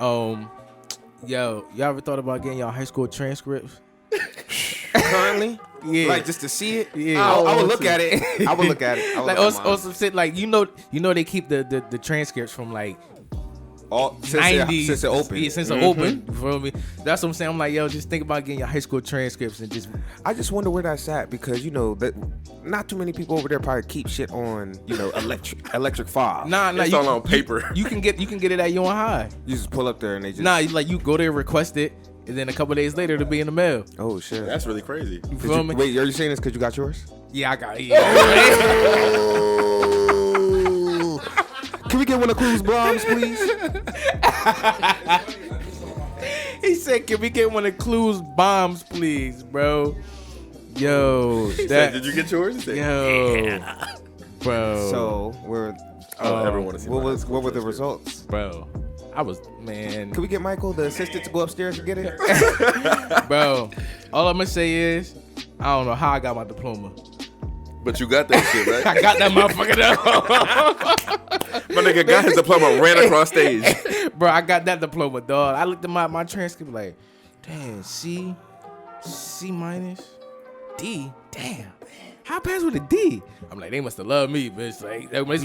Yo, y'all ever thought about getting y'all high school transcripts? Currently? Yeah. Like just to see it? Yeah. I would look at it. I would look at it. Like on some shit like you know they keep the transcripts from like since 90s since it opened. Yeah, since it opened. You feel me? That's what I'm saying. I'm like, yo, just think about getting your high school transcripts and just. I just wonder where that's at because that not too many people over there probably keep shit on electric file. Nah, it's all on paper. You can get it at your high. You just pull up there and they just. Nah, you go there, request it, and then a couple days later it'll be in the mail. Oh shit, that's really crazy. You feel me? Wait, are you saying this because you got yours? Yeah, I got it. Yeah. Can we get one of Clues bombs, please? He said, "Can we get one of Clues bombs, please, bro?" Yo, did you get yours? Yeah. Bro. So we're. Everyone see what were the results, bro? I was man. Can we get Michael, the assistant, to go upstairs and get it? Bro, all I'm gonna say is, I don't know how I got my diploma. But you got that shit, right? I got that motherfucker My nigga got his diploma, ran across stage. Bro, I got that diploma, dog. I looked at my transcript like, damn, C minus, D, damn. How I passed with a D? I'm like, they must have loved me, bitch. Like, they must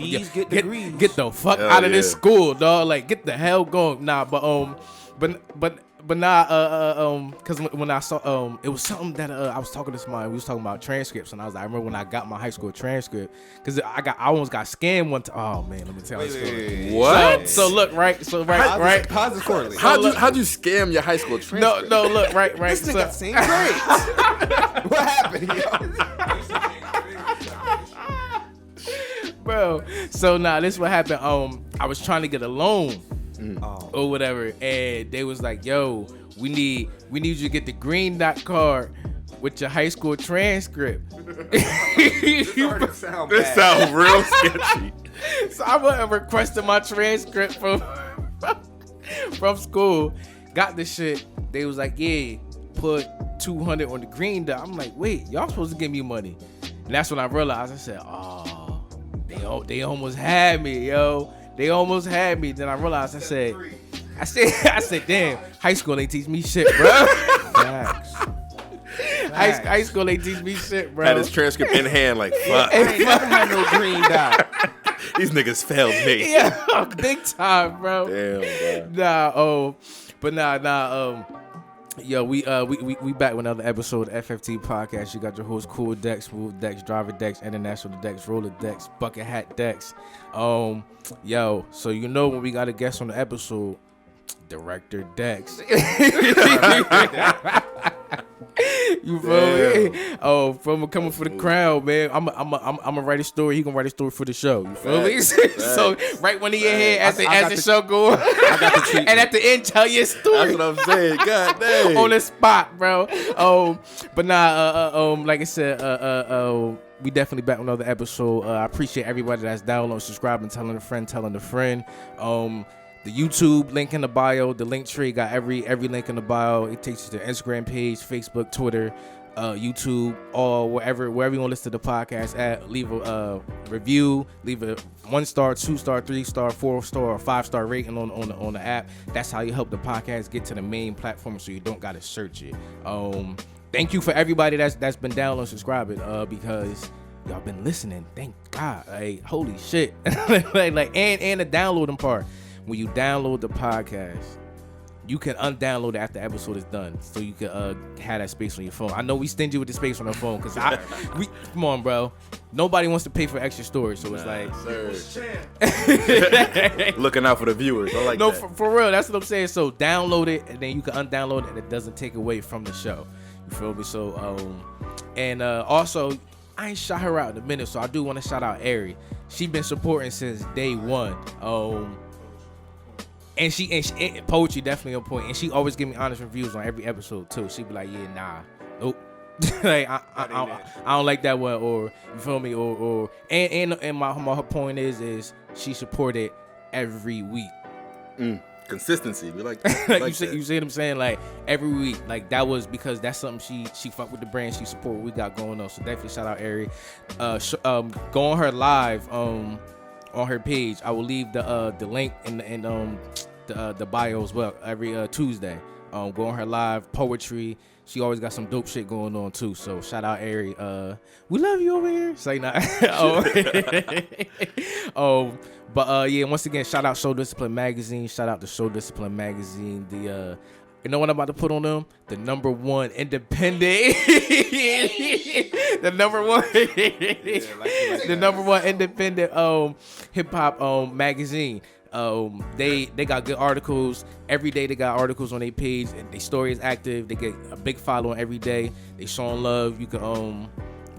get the fuck out of this school, dog. Like, get the hell going. Nah, but nah, cause when I saw it was something that I was talking to somebody. We was talking about transcripts, and I remember when I got my high school transcript, cause I almost got scammed one time. Oh man, let me tell you a story. What? So look, right. How's this correlate? How'd you scam your high school transcript? No, look, right. This nigga seen great. What happened, bro? So this is what happened. I was trying to get a loan. Or whatever, and they was like, "Yo, we need you to get the green dot card with your high school transcript." This sounds real sketchy. So I went and requested my transcript from school. Got the shit. They was like, "Yeah, put 200 on the green dot." I'm like, "Wait, y'all supposed to give me money?" And that's when I realized. I said, "Oh, they almost had me, yo." They almost had me. Then I realized. I said, damn, high school ain't teach me shit, bro. Facts. High school ain't teach me shit, bro. Had his transcript in hand, like fuck. I ain't never had no green dot. These niggas failed me. Yeah, big time, bro. Damn, bro. Yo, we back with another episode of FFT podcast. You got your host, Cool Dex, Smooth Dex, Driver Dex, International Dex, Roller Dex, Bucket Hat Dex. Yo, so when we got a guest on the episode, Director Dex. You feel me? Oh, from coming for the crowd, man. I'm a write a story. He gonna write a story for the show. You feel me? So right when he in here, as the show go, I got the treatment. And at the end, tell your story. That's what I'm saying. God damn. On the spot, bro. But like I said, we definitely back with another episode. I appreciate everybody that's downloading, subscribing, telling a friend. The YouTube link in the bio, the link tree got every link in the bio. It takes you to Instagram page, Facebook, Twitter, YouTube, or wherever you want to listen to the podcast at. Leave a review, leave a 1-star, 2-star, 3-star, 4-star, or 5-star rating on the app. That's how you help the podcast get to the main platform, so you don't gotta search it. Thank you for everybody that's been downloading, subscribing, because y'all been listening. Thank God. Like, holy shit. and the downloading part. When you download the podcast, you can undownload it after the episode is done, so you can have that space on your phone. I know we stingy with the space on our phone, because come on, bro. Nobody wants to pay for extra storage, so it's like, looking out for the viewers. I like that. For real, that's what I'm saying. So download it, and then you can undownload it, and it doesn't take away from the show. You feel me? So, also, I ain't shout her out in a minute, so I do want to shout out Ari. She been supporting since day one. And she poetry definitely on point, and she always give me honest reviews on every episode too. She be like, yeah, nah, nope, like I don't like that one, or you feel me, or my point is she supported every week. Consistency, we like that. Like you see what I'm saying, like every week, like that was because that's something she fuck with the brand, she support what we got going on. So definitely shout out Ari. Go on her live on her page. I will leave the link in the bio as well every Tuesday. Go on her live poetry. She always got some dope shit going on too. So shout out Ari. We love you over here. Say not. But yeah, once again, shout out Show Discipline Magazine. Shout out to Show Discipline Magazine. The you know what I'm about to put on them? The number one independent. the number one independent hip hop magazine. They got good articles every day. They got articles on their page, and their story is active. They get a big following every day. They showing love. You can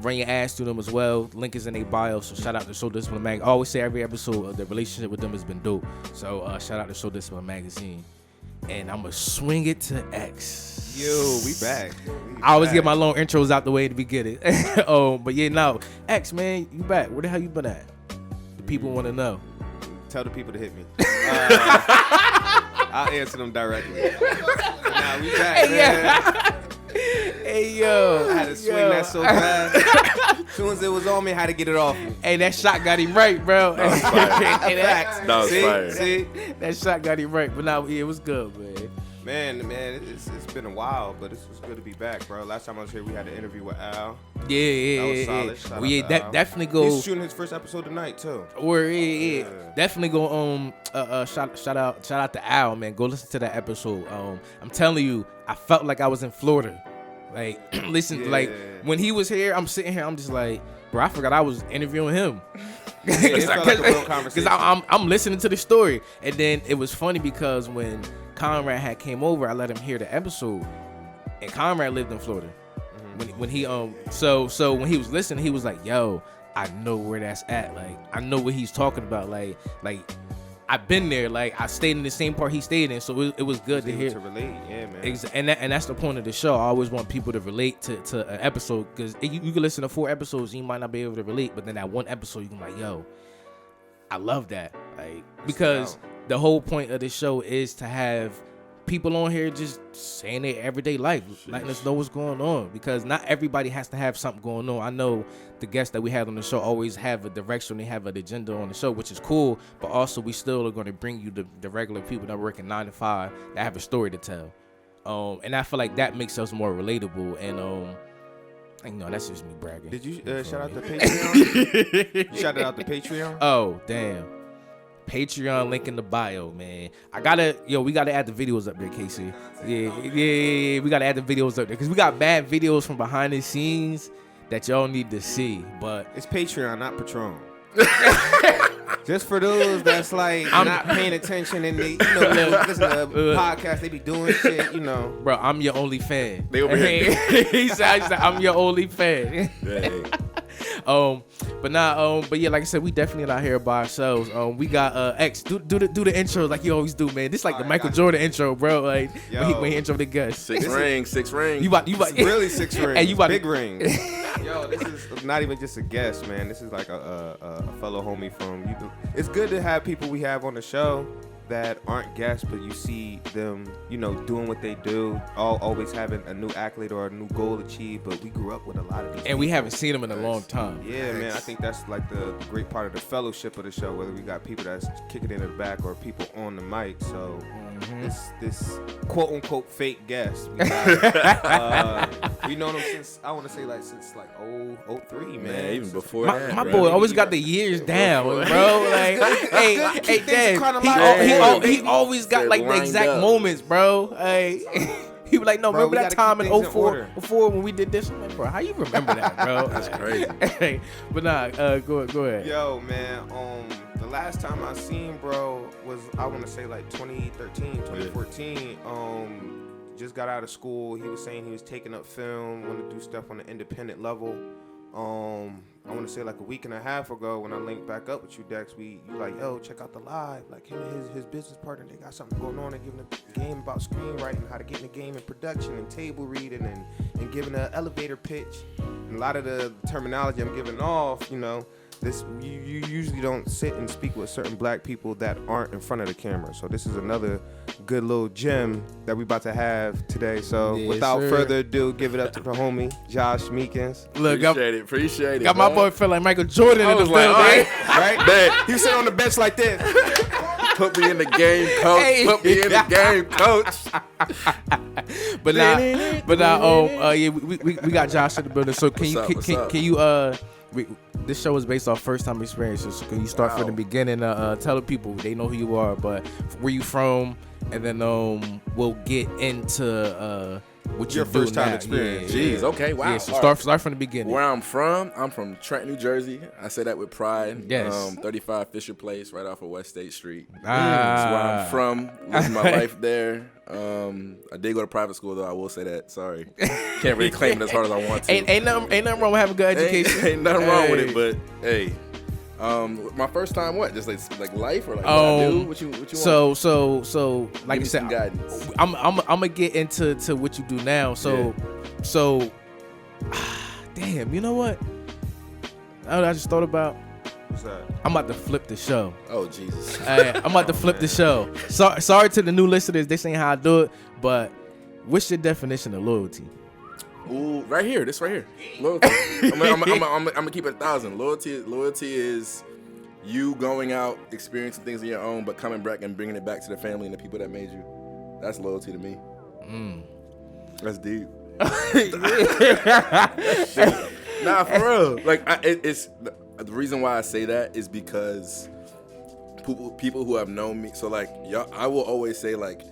run your ass to them as well. Link is in their bio. So shout out to Show Discipline Mag. I always say every episode the relationship with them has been dope. So shout out to Show Discipline Magazine. And I'm gonna swing it to X. Yo, we back. I always get my long intros out the way to begin it. But yeah, now X, man, you back. Where the hell you been at? The people want to know. Tell the people to hit me. I'll answer them directly. Nah, we back, man. Hey, yo. I had to swing that so fast. As soon as it was on me, I had to get it off me. Hey, that shot got him right, bro. That was fire. See? That shot got him right. But now, yeah, it was good, man. Man, it's been a while, but it's good to be back, bro. Last time I was here, we had an interview with Al. Yeah. That was solid. Shout Well, yeah, out to Al. definitely go. He's shooting his first episode tonight, too. Yeah. Definitely go. Shout out to Al, man. Go listen to that episode. I'm telling you, I felt like I was in Florida. Like, listen, like when he was here, I'm sitting here, I'm just like, bro, I forgot I was interviewing him. Because I'm listening to the story, and then it was funny because when Conrad had came over, I let him hear the episode, and Conrad lived in Florida. When he so when he was listening, he was like, yo, I know where that's at. Like, I know what he's talking about. Like I've been there. Like, I stayed in the same part he stayed in, so it was good to hear. To relate, yeah, man. And that's the point of the show. I always want people to relate to an episode, because you can listen to 4 episodes, and you might not be able to relate, but then that one episode, you can be like, yo, I love that. Like, because the whole point of the show is to have people on here just saying their everyday life, letting us know what's going on, because not everybody has to have something going on. I know the guests that we have on the show always have a direction, they have an agenda on the show, which is cool, but also we still are going to bring you the regular people that work in 9 to 5 that have a story to tell. And I feel like that makes us more relatable, and that's just me bragging. Did you shout out the Patreon? You shouted out the Patreon? Oh, damn. Patreon link in the bio, man. We gotta add the videos up there, Casey. Yeah. We gotta add the videos up there, because we got bad videos from behind the scenes that y'all need to see. But it's Patreon, not Patron. Just for those that's like not paying attention and they, listen to podcasts, they be doing shit, Bro, I'm your only fan. They over here. he said, I'm your only fan. But yeah, like I said, we definitely not here by ourselves. We got X. Do the intro like you always do, man. This like the Michael Jordan intro, bro. Like when he intro the guest. Six rings. You about really 6 rings. And you about big rings. Yo, this is not even just a guest, man. This is like a fellow homie from. It's good to have people we have on the show that aren't guests, but you see them, doing what they do, always having a new accolade or a new goal achieved. But we grew up with a lot of these and we haven't seen them in a long time. Yeah, man, I think that's like the great part of the fellowship of the show, whether we got people that's kicking in the back or people on the mic. So this quote unquote fake guest, we known them since, I want to say since 03, man. Even before that. My boy always got the years down, bro. Like, hey, Dad, he always got like the exact moments, bro. Hey, he was like, no, remember that time in 04 when we did this? I'm like, bro, how you remember that, bro? That's crazy. Hey, but nah, go ahead. Yo, man, the last time I seen bro was, I want to say 2013, 2014. Just got out of school. He was saying he was taking up film, want to do stuff on the independent level. I want to say a week and a half ago when I linked back up with you, Dex, you like, yo, check out the live. Like, him and his business partner, they got something going on. They're giving a game about screenwriting, how to get in the game in production and table reading and giving an elevator pitch. And a lot of the terminology I'm giving off, this you usually don't sit and speak with certain black people that aren't in front of the camera. So this is another good little gem that we about to have today. So without further ado, give it up to the homie Josh Meekins. Look, appreciate it. Got my boy feel like Michael Jordan in the building. Right? He was sitting on the bench like this. Put me in the game, coach. Hey. Put me in the game, coach. But yeah, we got Josh in the building. So can What's up? can you this show is based off first time experiences. So can you start from the beginning? Tell the people they know who you are, but where you from, and then we'll get into what Your you first do time now. experience. Jeez, okay, wow. Yeah, so All start from the beginning. Where I'm from Trenton, New Jersey. I say that with pride. Yes. 35 Fisher Place, right off of West State Street. Ah. That's where I'm from. Lived my life there. I did go to private school, though. I will say that. Sorry, can't really claim it as hard as I want to. Ain't nothing wrong with having a good education. Ain't nothing wrong with it, but hey. My first time, what? Just like life or like what I do? What you want? So like Give you me said, some guidance. I'm gonna get into what you do now. So damn, you know what? I just thought about. What's that? I'm about to flip the show. Oh Jesus! I'm about to flip the show. Sorry to the new listeners. This ain't how I do it. But what's your definition of loyalty? Ooh, right here. This right here. Loyalty. I'm gonna keep it 1,000. Loyalty is you going out, experiencing things on your own, but coming back and bringing it back to the family and the people that made you. That's loyalty to me. That's deep. Nah, for real. Like, it's the reason why I say that is because people who have known me. So like, y'all, I will always say like,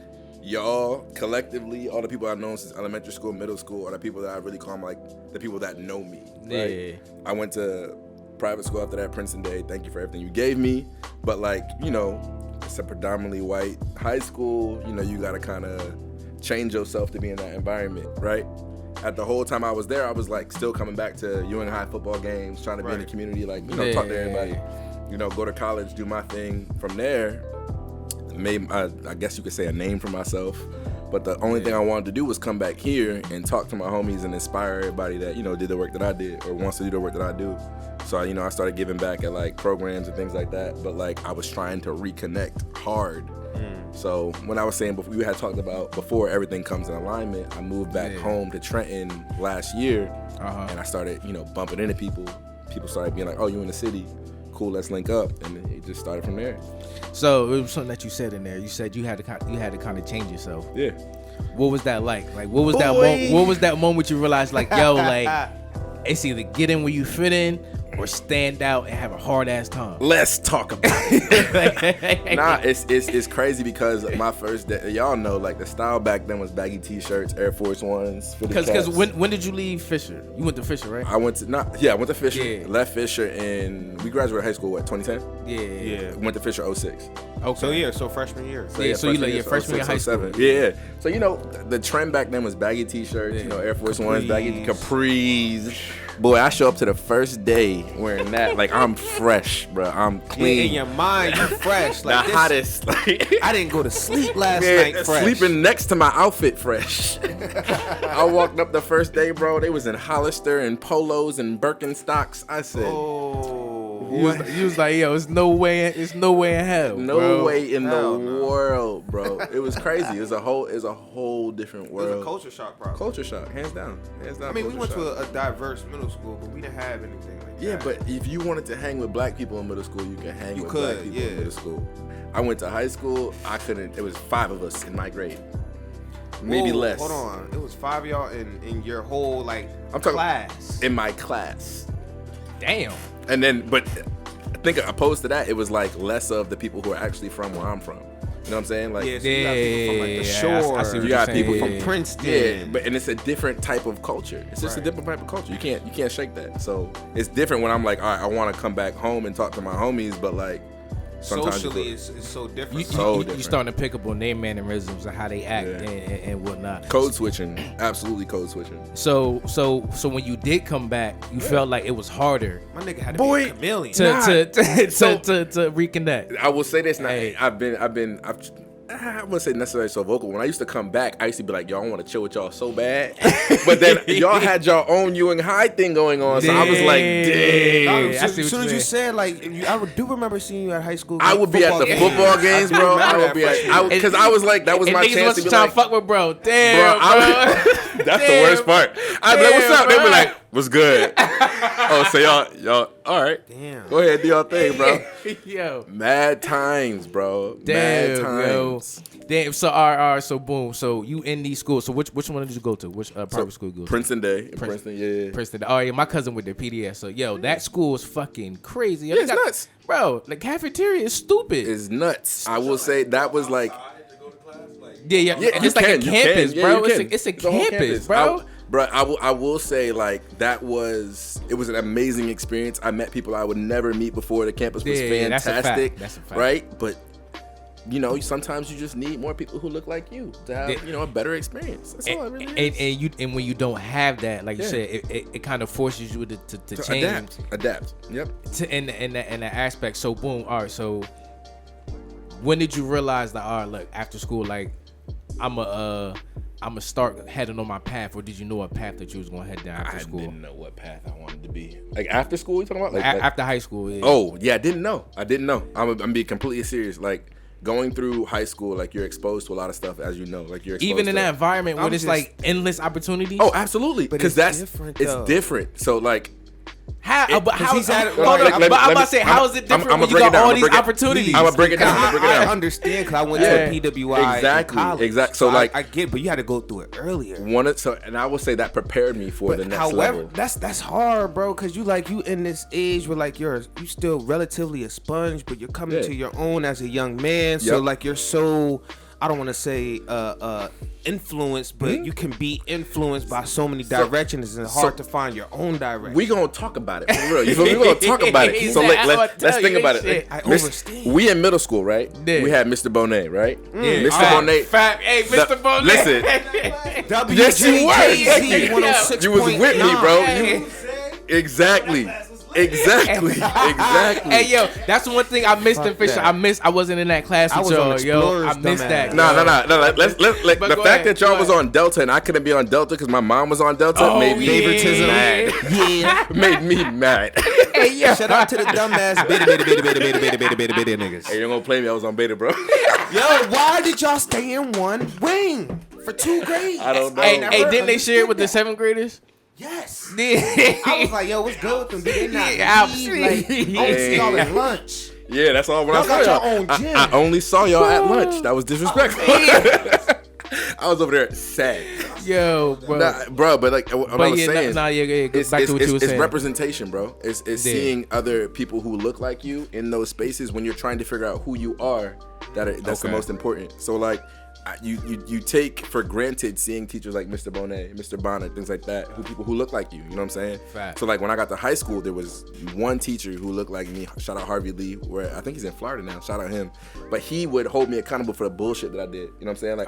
y'all collectively, all the people I've known since elementary school, middle school, are the people that I really call like the people that know me. Right? Yeah. I went to private school after that, Princeton Day. Thank you for everything you gave me. But like, you know, it's a predominantly white high school. You know, you gotta kind of change yourself to be in that environment, right? At the whole time I was there, I was like still coming back to Ewing High football games, trying to be in the community, like, you know, talk to everybody, you know, go to college, do my thing. From there, made, I guess you could say, a name for myself. But the only thing I wanted to do was come back here and talk to my homies and inspire everybody that, you know, did the work that I did or wants to do the work that I do. So, you know, I started giving back at like programs and things like that. But like, I was trying to reconnect hard. So when I was saying before, we had talked about before everything comes in alignment, I moved back home to Trenton last year, and I started, you know, bumping into people. People started being like, "Oh, you in the city? Cool, let's link up," and it just started from there. So it was something that you said in there. You said you had to kind of change yourself. Yeah. What was that like? Like, what was that moment you realized, like, yo, like, it's either get in where you fit in or stand out and have a hard ass time? Let's talk about it. Nah, it's crazy because my first day, y'all know, like, the style back then was baggy t-shirts, Air Force Ones, because when did you leave Fisher? You went to Fisher, right? I went to Fisher. Yeah. Left Fisher in, we graduated high school, what, 2010? Yeah. Went to Fisher 06. Okay. So freshman year. So you like your freshman year high school. Yeah. So, you know, the trend back then was baggy t-shirts, you know, Air Force Ones, baggy capris. Boy, I show up to the first day wearing that, like, I'm fresh, bro. I'm clean. Yeah, in your mind, you fresh. Like the hottest. Like, I didn't go to sleep last night fresh. Sleeping next to my outfit fresh. I walked up the first day, bro. They was in Hollister and polos and Birkenstocks. I said, You was like, yo, it's no way in hell. No way in the world, bro. It was crazy. It was a whole different world. It was a culture shock, probably. Culture shock, hands down. I mean, we went to a diverse middle school, but we didn't have anything like that. Yeah, but if you wanted to hang with black people in middle school, you can hang with black people in middle school. I went to high school. I couldn't. It was 5 of us in my grade. Maybe less. Hold on. It was 5 of y'all in your whole, like, class. In my class. Damn. And then, but I think opposed to that, it was like less of the people who are actually from where I'm from. You know what I'm saying? Like, so you got people from like the shore. I see what you got people from Princeton. Yeah, and it's a different type of culture. It's just a different type of culture. You can't shake that. So it's different when I'm like, all right, I want to come back home and talk to my homies, but like, socially, it's so different. You starting to pick up on their mannerisms and how they act and whatnot. Code switching, absolutely code switching. So when you did come back, you felt like it was harder. My nigga had to be a chameleon to reconnect. I will say this now. I wouldn't say necessarily so vocal. When I used to come back, I used to be like, y'all, I want to chill with y'all so bad. But then y'all had your own Ewing High thing going on. So I was like, dang. As soon as you said, like, I do remember seeing you at high school. I would be at the football games, bro. I would be at, because I was like, that was my chance to be like, fuck with bro. Damn, bro. That's the worst part. I'd be like, what's up? They'd be like, What's good? Oh, so y'all, all right. Damn. Go ahead, do your thing, bro. Yo. Mad times, bro. Damn, Mad times. Damn. So all right. So boom. So you in these schools. So which one did you go to? Which private school you go to? Princeton Day. Princeton, yeah. Princeton. Oh yeah, my cousin went to PDS. So yo, that school is fucking crazy. Yo, Yeah, it's nuts. Bro, the cafeteria is stupid. It's nuts. I will say that was like. Yeah. It's like a campus, bro. It's a whole campus, bro. Bro, I will say like that was an amazing experience. I met people I would never meet before. The campus was fantastic. That's a fact. Right? But you know, sometimes you just need more people who look like you to have, a better experience. That's all it really is. And when you don't have that, like you said, it kind of forces you to change. Adapt. Yep. In that aspect. So boom. All right. So when did you realize that? All right, look, after school, like I'm a start heading on my path, or did you know a path that you was gonna head down after school? I didn't know what path I wanted to be. Like after school, you talking about? Like after high school? Yeah. Oh yeah, I didn't know. I'm being completely serious. Like going through high school, like you're exposed to a lot of stuff, as you know. Like you're exposed even in to, that environment when it's like endless opportunities. Oh, absolutely. But because it's different. It's different. So like. How is it different when you got all these opportunities? I'm gonna break it down. I understand because I went to a PWI Exactly. So like I get, but you had to go through it earlier. And I will say that prepared me for the next level. That's hard, bro, because you in this age where like you still relatively a sponge, but you're coming to your own as a young man. So like you're so, I don't want to say influenced, but you can be influenced by so many directions. It's hard to find your own direction. We gonna talk about it for real. You feel me? We gonna talk about it. So let's think about it. I overstand. We in middle school, right? Yeah. We had Mr. Bonet, right? Yeah. Mr. Bonet. Hey, Mr. Bonet. Listen. Yes, you were. You was with me, bro. Exactly. Hey yo, that's one thing I missed in Fisher. I wasn't in that class with y'all, yo. I missed that. No. Let's the fact that y'all was on Delta and I couldn't be on Delta because my mom was on Delta made me mad. Yeah, made me mad. Hey yo, shout out to the dumbass beta niggas. Hey, you're gonna play me? I was on beta, bro. Yo, why did y'all stay in one wing for 2 grades? I don't know. Hey, didn't they share it with the 7th graders? Yes. I I was like, yo, what's good with them? They not Absolutely. leave. Like, I only see y'all at lunch. Yeah, that's all. When Y'all I saw got y'all, your own gym. I only saw y'all at lunch. That was disrespectful. I was over there sad. Yo, bro. But like what I was saying, go back to what you were saying. It's representation, bro. It's seeing other people who look like you in those spaces when you're trying to figure out who you are. That's the most important. So like. You take for granted seeing teachers like Mr. Bonet, Mr. Bonner, things like that, people who look like you. You know what I'm saying? Fact. So like when I got to high school, there was one teacher who looked like me. Shout out Harvey Lee, where I think he's in Florida now. Shout out him. But he would hold me accountable for the bullshit that I did. You know what I'm saying? Like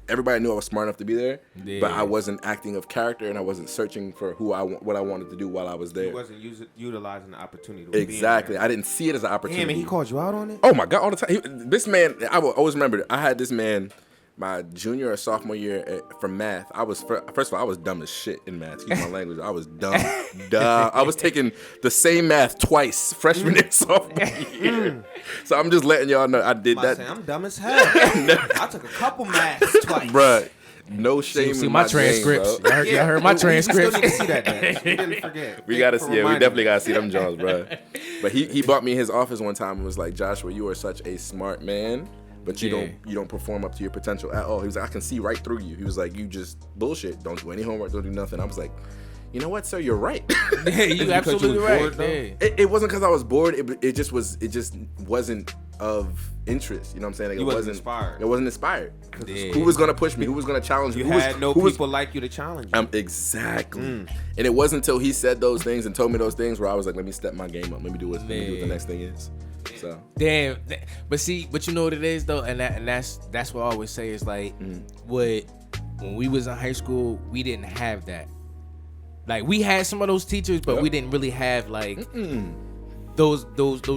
everybody knew I was smart enough to be there, but I wasn't acting of character and I wasn't searching for what I wanted to do while I was there. He wasn't utilizing the opportunity. Exactly. I didn't see it as an opportunity. Damn, and he called you out on it? Oh my God, all the time. This man, I will always remember. I had this man. My junior or sophomore year for math, first of all, I was dumb as shit in math. Excuse my language. I was dumb. I was taking the same math twice, freshman and sophomore year. So I'm just letting y'all know I did that. I'm dumb as hell. I took a couple maths twice. Bruh, no shame see in my my transcripts. Game, Y'all heard my transcripts. We still need to see that, man. We didn't forget. We definitely gotta see them Johns, bruh. But he brought me in his office one time and was like, Joshua, you are such a smart man. But you don't perform up to your potential at all. He was like, I can see right through you. He was like, you just bullshit. Don't do any homework. Don't do nothing. I was like, you know what, sir? You're right. You absolutely right. Bored, it wasn't because I was bored. It just wasn't of interest. You know what I'm saying? Like, you wasn't inspired. It wasn't inspired. Who was gonna push me? Who was gonna challenge me? You had no people like you to challenge you. Exactly. And it wasn't until he said those things and told me those things where I was like, let me step my game up. Let me do what the next thing is. So damn, but you know what it is though, and that's what I always say is like, when we was in high school, we didn't have that. Like we had some of those teachers, but we didn't really have like those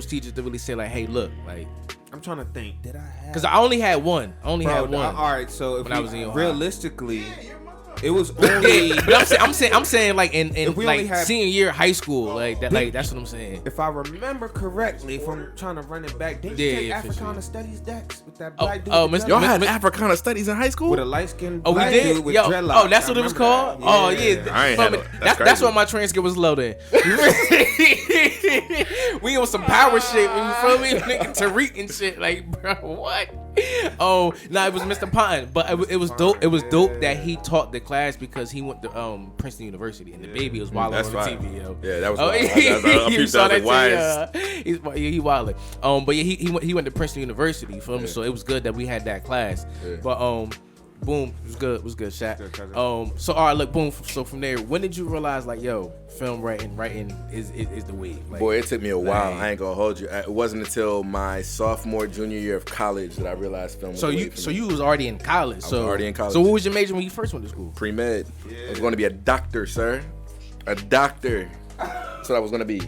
teachers to really say like, hey, look, like. I'm trying to think. Did I have? Because I only had one. All right, so if when I was in realistically, It was only. But I'm saying like in we like only had- senior year of high school, like that, like that's what I'm saying. If I remember correctly, if I'm trying to run it back, they take Africana Studies decks with that black dude. with the Y'all dreadlocks. had Africana Studies in high school? With a light skinned Oh, we black did. dude with Yo, dreadlocks. that's what it was called. That. Oh yeah, I ain't had no- that's that's crazy. why my transcript was low then. We on some power shit. You feel me? Nigga Tariq and shit. Like, bro, what? Oh, no, it was Mr. Pine, but it was dope. It was dope that he taught the class because he went to Princeton University and the baby was wilding on the TV. Yo. Yeah, that was. Oh, wild. you saw that wise. he wilding. But yeah, he went to Princeton University. You feel me? So it was good that we had that class. Yeah. But boom, it was good, Shaq. Good, cousin. So all right, look, boom. So from there, when did you realize like, yo, film writing is the wave? Like, Boy, it took me a while. like- I ain't gonna hold you. It wasn't until my sophomore, junior year of college that I realized film was So the you wave for so me. you was already in college. was already in college. So what was your major when you first went to school? Pre-med. I was going to be a doctor, sir. A doctor. That's what I was going to be.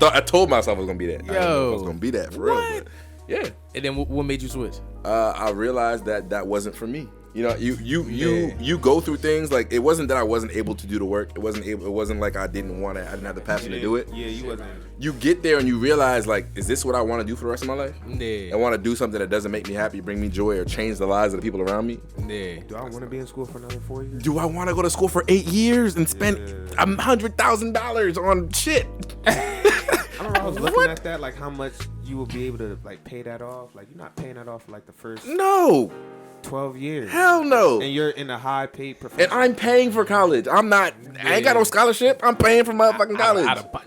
I told myself I was going to be that. I didn't know if I was going to be that for real. What? But yeah. And then what made you switch? I realized that wasn't for me. You know, you go through things like it wasn't that I wasn't able to do the work. It wasn't like I didn't have the passion to do it. Yeah, you wasn't. You get there and you realize like, is this what I want to do for the rest of my life? Yeah. I want to do something that doesn't make me happy, bring me joy, or change the lives of the people around me. Yeah. Do I want to be in school for another 4 years? Do I want to go to school for 8 years and spend $100,000 on shit? I don't know. I was looking at that, like how much you will be able to like pay that off. Like you're not paying that off for like the first No, 12 years. hell no. And you're in a high paid profession. And I'm paying for college. I ain't got no scholarship. I'm paying for motherfucking college.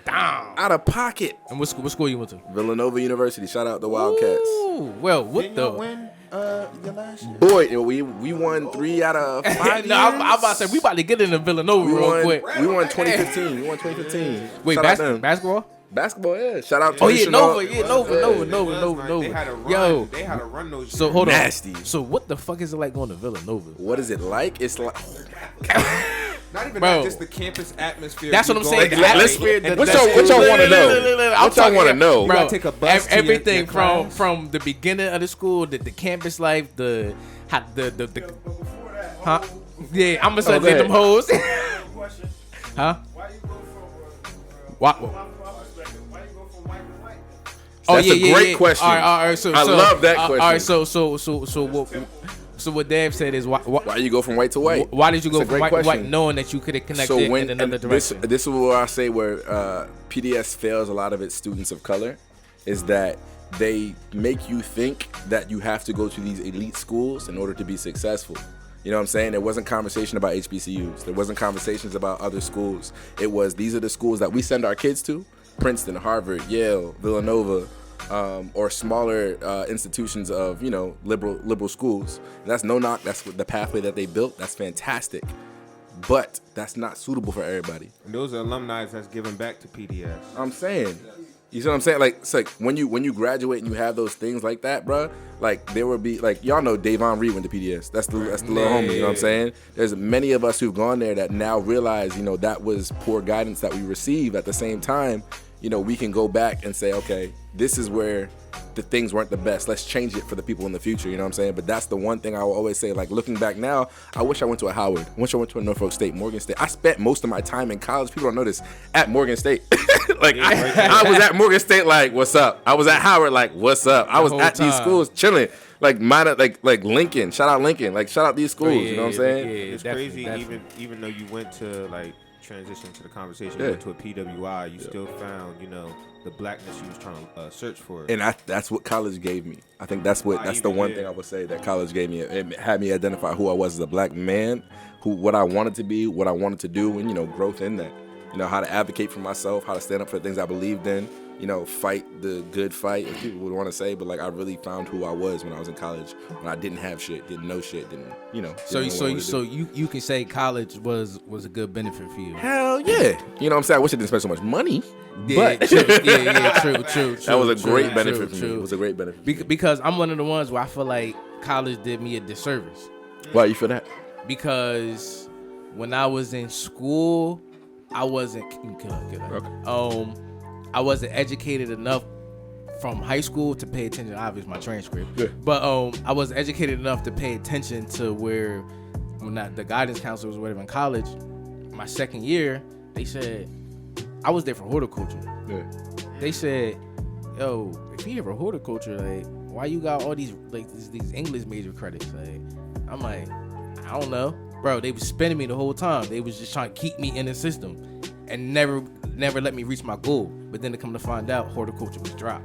Out of pocket. And what school you went to? Villanova University. Shout out the Wildcats. Ooh, well, what Didn't the? y'all win your last year? Boy, we won 3 out of 5 years. No, I'm about to say we about to get into Villanova real quick. We won 2015. We won 2015. Wait, Shout out them. basketball? Basketball, yeah. Shout out to Oh yeah, Chanel. Nova. Yeah, Nova. They had to run. Yo, They had to run those. so hold on. Nasty. So what the fuck is it like going to Villanova? What is it like? It's like Not even Bro. that, just the campus atmosphere. That's You what I'm go saying. in The there, atmosphere. and what y'all want to know? I'm What y'all want to know? You gotta take a bus to Everything your class. from the beginning of the school, the campus life, the huh? Yeah, I'm gonna say go ahead. them hoes. Huh? Why you go from What? from my perspective? Why you go from white to white? Oh, That's a great question. All right. So I love that All question. right. So what Dave said is Why you go from white to white? why did you go That's a from great white to white, question. knowing that you could have connected So when in another and this direction? is where I say where PDS fails a lot of its students of color is that they make you think that you have to go to these elite schools in order to be successful. You know what I'm saying? There wasn't conversation about HBCUs. There wasn't conversations about other schools. It was these are the schools that we send our kids to: Princeton, Harvard, Yale, Villanova, or smaller institutions of liberal schools. And that's no knock. That's the pathway that they built. That's fantastic, but that's not suitable for everybody. And those are alumni that's given back to PDS. I'm saying. You see what I'm saying? Like, it's like when you graduate and you have those things like that, bruh, like there will be like y'all know Davon Reed went to PDS. That's the little homie, you know what I'm saying? There's many of us who've gone there that now realize, that was poor guidance that we received. At the same time, we can go back and say, okay, this is where the things weren't the best. Let's change it for the people in the future, you know what I'm saying? But that's the one thing I will always say, like looking back now, I wish I went to a Howard. I wish I went to a Norfolk State, Morgan State. I spent most of my time in college, people don't know this, at Morgan State. Like I was at Morgan State like, what's up? I was at Howard like, what's up? I was whole at these time. schools chilling. Like mine, like Lincoln. Shout out Lincoln. Like shout out these schools, you know what I'm saying? It's crazy, even though you went to like transition to the conversation, you went to a PWI, you still found, the blackness you was trying to search for. And that's what college gave me. I think that's the one thing I would say that college gave me. It had me identify who I was as a black man, what I wanted to be, what I wanted to do, and growth in that. How to advocate for myself, how to stand up for the things I believed in, fight the good fight, if people would want to say, but like I really found who I was when I was in college, when I didn't have shit, didn't know shit, didn't know So you can say college was a good benefit for you. Hell yeah. You know what I'm saying? I wish I didn't spend so much money. Yeah, But true. True. that was a great benefit for me. True. It was a great benefit. Because I'm one of the ones where I feel like college did me a disservice. Why you feel that? Because when I was in school, I wasn't I wasn't educated enough from high school to pay attention. Obviously, my transcript, Yeah. but I was educated enough to pay attention to where the guidance counselors, whatever, in college, my second year, they said I was there for horticulture. Yeah. They said, yo, if you ever horticulture, like, why you got all these like these English major credits? Like, I'm like, I don't know, bro. They was spending me the whole time. They was just trying to keep me in the system, and never let me reach my goal. But then to come to find out, horticulture was dropped.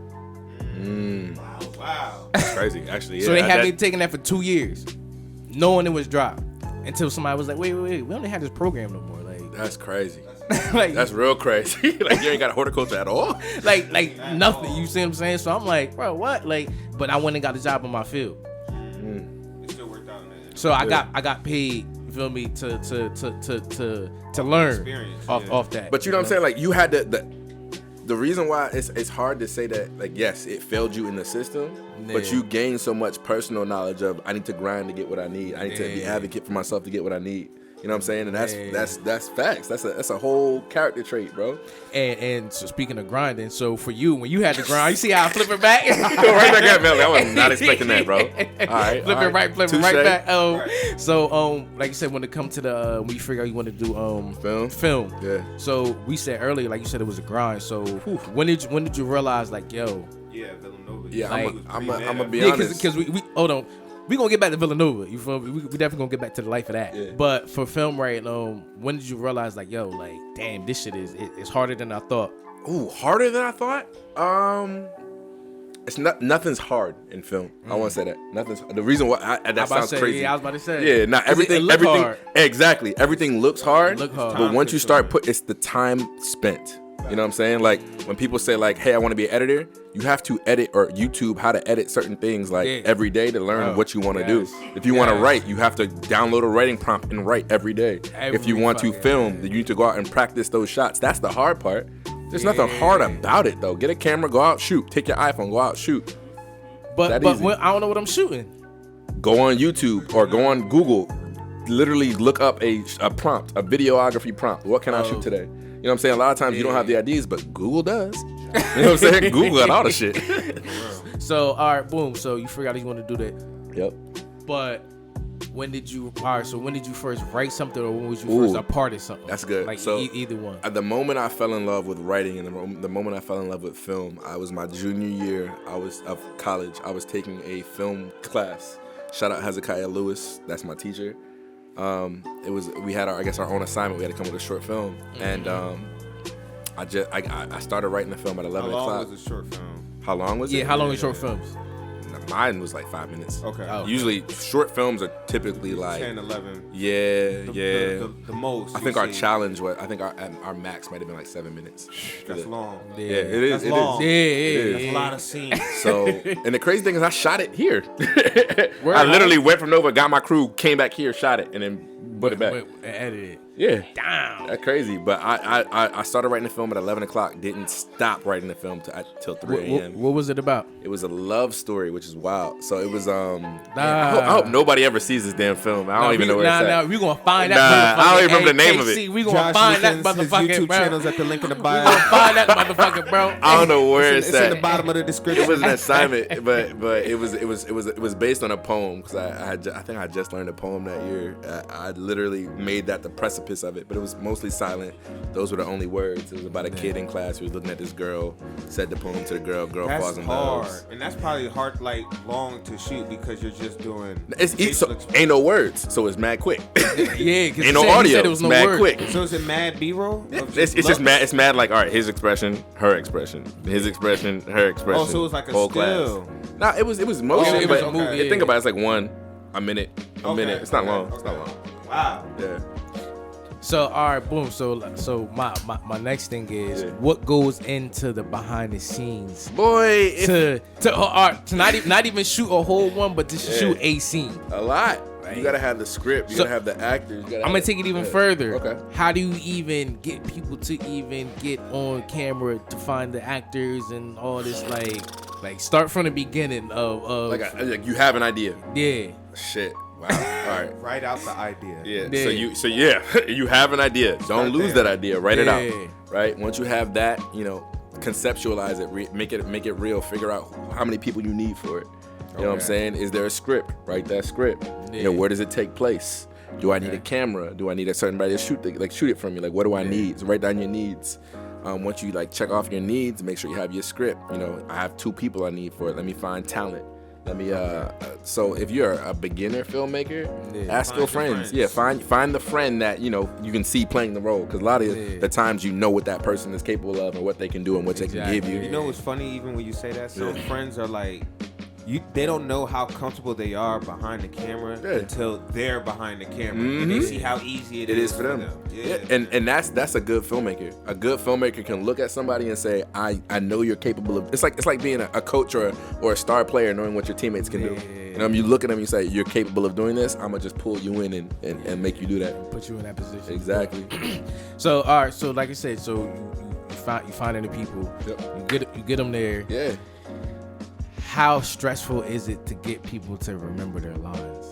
Wow. That's crazy, actually. Yeah, So they had me taking that for 2 years, knowing it was dropped, until somebody was like, wait, we don't have this program no more. Like, that's crazy. like That's real crazy. Like, you ain't got horticulture at all. like nothing. You see what I'm saying? So I'm like, bro, what? Like, but I went and got a job in my field. It still worked out in that. So I got paid. You feel me? To learn Experience, off that. But you know what I'm saying? Like, you had the reason why it's hard to say that, like, yes, it failed you in the system, but Yeah. you gained so much personal knowledge of, I need to grind to get what I need. I need to be advocate for myself to get what I need. You know what I'm saying? And that's facts. That's a whole character trait, bro. And so speaking of grinding, so for you, when you had to grind, you see how I flip it back? Go right back at me. I was not expecting that, bro. All right. Flip it right Touche. back. So like you said, when it come to the when you figure out you want to do film. Yeah. So we said earlier, like you said, it was a grind. So when did you realize, like, yo? Yeah, Villanova. Yeah, Like- I'm gonna be Yeah, honest. because we hold on. We gonna get back to Villanova. You feel me? We definitely gonna get back to the life of that. Yeah. But for film, right? When did you realize, like, yo, like, damn, this shit it's harder than I thought. Ooh, harder than I thought. It's nothing's hard in film. I want to say that nothing's. The reason why that sounds crazy. Yeah, I was about to say. Yeah, not 'Cause it everything. look Everything hard. exactly. Everything looks hard. Look hard. But once you start Time-consuming. it's the time spent. You know what I'm saying? Like, when people say, like, hey, I want to be an editor, you have to edit or YouTube how to edit certain things, like, Yeah. every day to learn what you want to do. yes. If you want to Yes. write, you have to download a writing prompt and write every day. If you Every want to fucking film, day. then you need to go out and practice those shots. That's the hard part. There's nothing hard about it, though. Get a camera, go out, shoot. Take your iPhone, go out, shoot. But easy. when, I don't know what I'm shooting. Go on YouTube or go on Google. Literally look up a prompt, a videography prompt. What can I shoot today? You know what I'm saying? A lot of times you don't have the ideas, but Google does. You know what I'm saying? Google got all the shit. So all right, boom. So you figured out you want to do that. Yep. But when did you first write something, or when was you first Ooh, a part of something? that's good. Like So, either one. At the moment I fell in love with writing and the moment I fell in love with film, I was my junior year of college. I was taking a film class. Shout out Hezekiah Lewis. That's my teacher. We had our own assignment. We had to come with a short film, and I started writing the film at 11 How long o'clock. was the short film? How long was it? Yeah, how long is short films? Mine was like 5 minutes. Okay. Oh. Usually short films are typically like 10, 11. yeah. The most. I you think our see. challenge was our max might have been like 7 minutes. That's long. Yeah, it is. That's It long. Yeah, is. That's a lot of scenes. So, and the crazy thing is, I shot it here. I literally went from Nova, got my crew, came back here, shot it, and then put it back. Edit it. Yeah, Damn. that's crazy. But I started writing the film at 11 o'clock. Didn't stop writing the film till 3 a.m. What was it about? It was a love story, which is wild. So it was I hope nobody ever sees this damn film. I don't even know where it's at. we gonna find that. Nah, I don't even remember the name of it. KC, we gonna Josh find Meekins, that his motherfucker, YouTube bro. channel's at the link in the We bio. gonna find that motherfucker, bro. I don't know where it's It's in at. the bottom of the description. It was an assignment, but it was based on a poem because I think I just learned a poem that year. I literally made that the precipice of it, but it was mostly silent. Those were the only words. It was about a kid in class who was looking at this girl, said the poem to the girl. Girl That's falls in hard, love. and that's probably hard, like long to shoot because you're just doing. So, ain't no words, so it's mad quick. Yeah, because Ain't no audio. There was no mad word. quick. So is it mad B-roll? It's just mad. It's mad. Like, all right, his expression, her expression, his expression, her expression. Oh, so it was like a whole still. class. Nah, it was motion. it was but a movie, think yeah. about it, it's like a minute. It's not long. It's Okay. not long. Wow. Yeah. So all right, boom. So my next thing is what goes into the behind the scenes Boy, to not even shoot a whole one, but to shoot a scene. a lot. Right. You gotta have the script. You So- gotta have the actors. You gotta I'm gonna take it even further. Okay. How do you even get people to even get on camera to find the actors and all this like start from the beginning of like you have an idea. yeah. Shit. Wow. All right. Write out the idea. Yeah. Yeah. So you have an idea. Don't Start lose there. that idea. Write it out. Yeah. Right. Once you have that, conceptualize it. Make it real. Figure out how many people you need for it. You know what I'm saying? Is there a script? Write that script. Yeah. Where does it take place? Do I need a camera? Do I need a certain body to shoot it from me? Like, what do I need? So write down your needs. Once you like check off your needs, make sure you have your script. You know, I have 2 people I need for it. Let me find talent. Let me so if you're a beginner filmmaker, ask your friends. Yeah, find the friend that you know you can see playing the role, because a lot of the times you know what that person is capable of and what they can do and what they can give you. You know what's funny, even when you say that, some friends are like, they don't know how comfortable they are behind the camera until they're behind the camera and they see how easy it is for them. Yeah. And that's a good filmmaker. A good filmmaker can look at somebody and say, I know you're capable of. It's like being a coach or a star player, knowing what your teammates can do. You know, you look at them, you say, you're capable of doing this. I'm gonna just pull you in and make you do that. Put you in that position. Exactly. So all right. So like I said, so you find any people. Yep. You get them there. Yeah. How stressful is it to get people to remember their lines?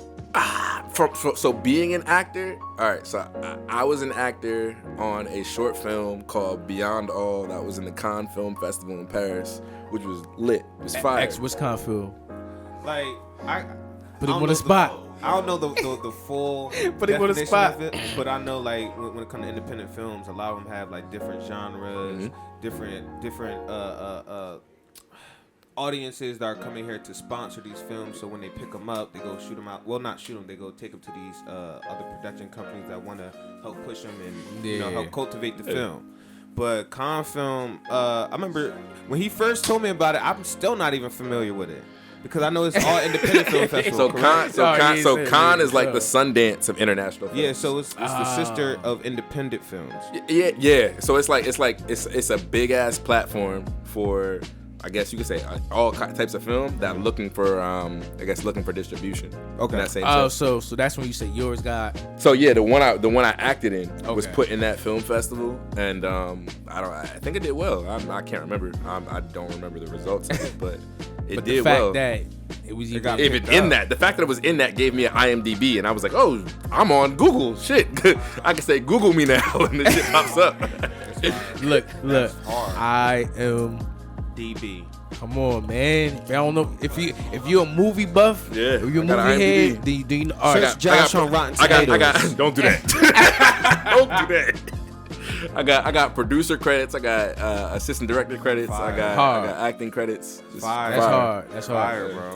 So being an actor, all right, so I was an actor on a short film called Beyond All that was in the Cannes Film Festival in Paris, which was lit. It was fire. What's Cannes film? Like, Put him on the spot. I don't know the full Put him on the spot. of it, but I know like when it comes to independent films, a lot of them have like different genres, different audiences that are coming here to sponsor these films. So when they pick them up, they go shoot them out. Well, not shoot them. They go take them to these other production companies that want to help push them and you know, help cultivate the film. But Cannes Film, I remember when he first told me about it, I'm still not even familiar with it. Because I know it's all independent film festival. So Cannes is like the Sundance of international films. Yeah, so it's the sister of independent films. Yeah. So it's a big ass platform for, I guess you could say, all types of film that looking for distribution. Okay. In that same Oh, sense. so that's when you say yours got. So yeah, the one I acted in was put in that film festival, and I think it did well. I can't remember. I don't remember the results of it, but it did well. The fact that it was the fact that it was in that gave me an IMDb, and I was like, oh, I'm on Google. Shit, I can say Google me now, and the shit pops up. Look, I am DB. Come on, man. I don't know if you're a movie buff. Yeah, if you're a movie head. Do you know? Search Josh on Rotten Tomatoes. I got. Don't do that. Don't do that. I got producer credits. I got assistant director credits. I got acting credits. Fire. That's hard. Fire,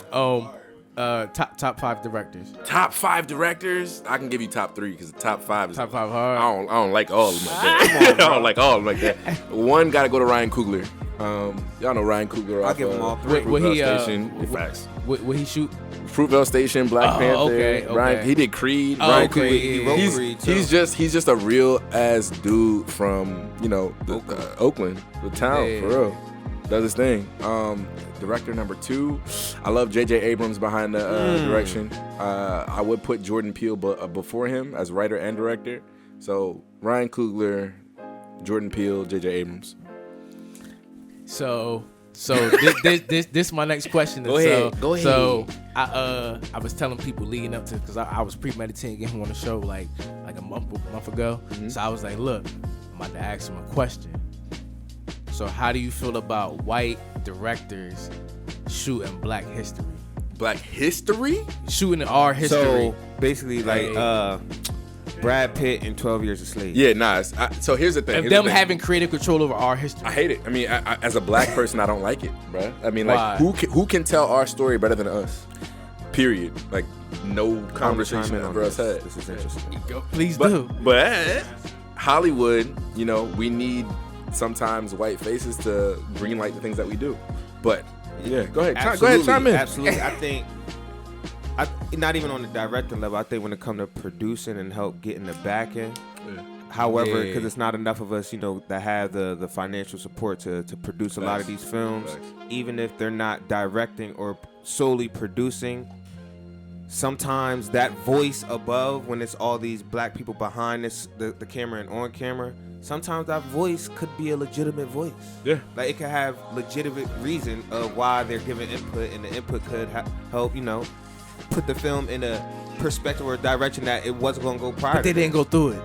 bro. Top 5 directors. Top 5 directors. I can give you top 3 because the top 5 is top 5 hard. I don't like all of them like that. I don't like all of them like that. One got to go to Ryan Coogler. Y'all know Ryan Coogler. I'll give him all 3. Facts. What he shoot? Fruitvale Station, Black Panther. Okay. Ryan, he did Creed. Ryan Coogler. He wrote Creed too. He's just a real ass dude from Oakland, the town for real. Does his thing. Director number 2, I love J.J. Abrams behind the direction. I would put Jordan Peele before him as writer and director. So Ryan Coogler, Jordan Peele, J.J. Abrams. So this is my next question. Go ahead. So I was telling people leading up to, because I was premeditating getting him on the show like a month ago. Mm-hmm. So I was like, look, I'm about to ask him a question. So how do you feel about white directors shooting Black history? Black history? Shooting our history. So basically, like Brad Pitt in 12 Years a Slave. Yeah, nah. So here's the thing. And them having creative control over our history. I hate it. I mean, as a Black person, I don't like it, bro. I mean, like, Why? who can tell our story better than us? Period. Like, no conversation ever else had. This is interesting. Please do. But Hollywood, we need sometimes white faces to greenlight the things that we do. But yeah, go ahead, chime in. Absolutely. I think, not even on the director level, I think when it comes to producing and help getting the back end. Yeah. However, because it's not enough of us, that have the financial support to produce a lot of these films, even if they're not directing or solely producing. Sometimes that voice above, when it's all these Black people behind the camera and on camera, sometimes that voice could be a legitimate voice. Yeah. Like, it could have legitimate reason of why they're giving input, and the input could help, put the film in a perspective or direction that it wasn't going to go prior. But they didn't go through it.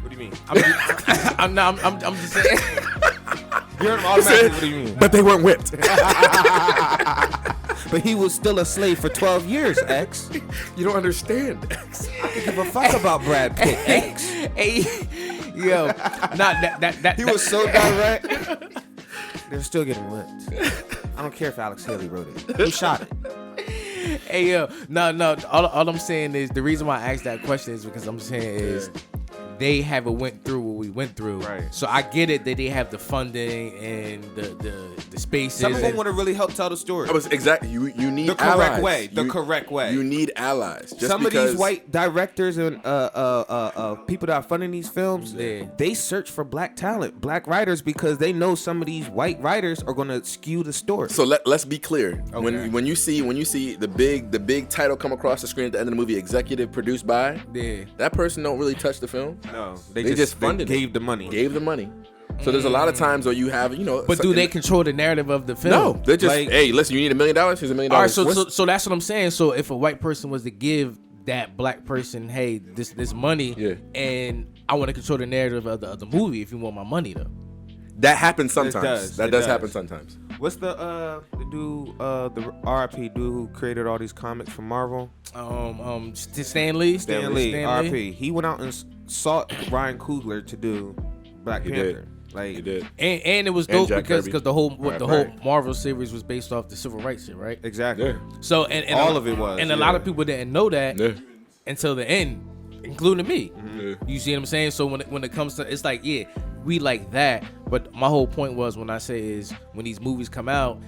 What do you mean? I'm just saying. You heard him automatically. What do you mean? But they weren't whipped. But he was still a slave for 12 years, X. You don't understand. I could give a fuck about Brad Pitt, X. Hey, yo, He was so direct. They're still getting licked. I don't care if Alex Haley wrote it. Who shot it? Hey, yo, no. All I'm saying is the reason why I asked that question is because I'm saying is they haven't went through what we went through. Right. So I get it that they have the funding and the spaces. Some of them would have really helped tell the story. I was exactly. You need the correct allies. way. The correct way. You need allies. Just Some because, of these white directors and people that are funding these films, they search for black talent, black writers, because they know some of these white writers are going to skew the story. So let's be clear. Okay. When you see the big title come across the screen at the end of the movie, executive produced by, that person don't really touch the film. No, they just funded gave it. the money. Gave the money. So there's a lot of times where you have, But do they control the narrative of the film? No, they're just, hey, listen, you need $1 million? Here's $1 million. All right, so that's what I'm saying. So if a white person was to give that black person, hey, this money, and I want to control the narrative of the movie if you want my money, though. That happens sometimes. That does does happen sometimes. What's the dude, the RIP dude who created all these comics for Marvel? Stan Lee, RIP. He went out and sought Ryan Coogler to do Black Panther. He did. And it was dope because the whole whole Right. Marvel series was based off the civil rights shit, right? Exactly. Yeah. So and all of it was, and a lot of people didn't know that until the end, including me. Yeah. You see what I'm saying? So when it comes to, it's like, yeah, we like that, but my whole point was when I say is when these movies come out,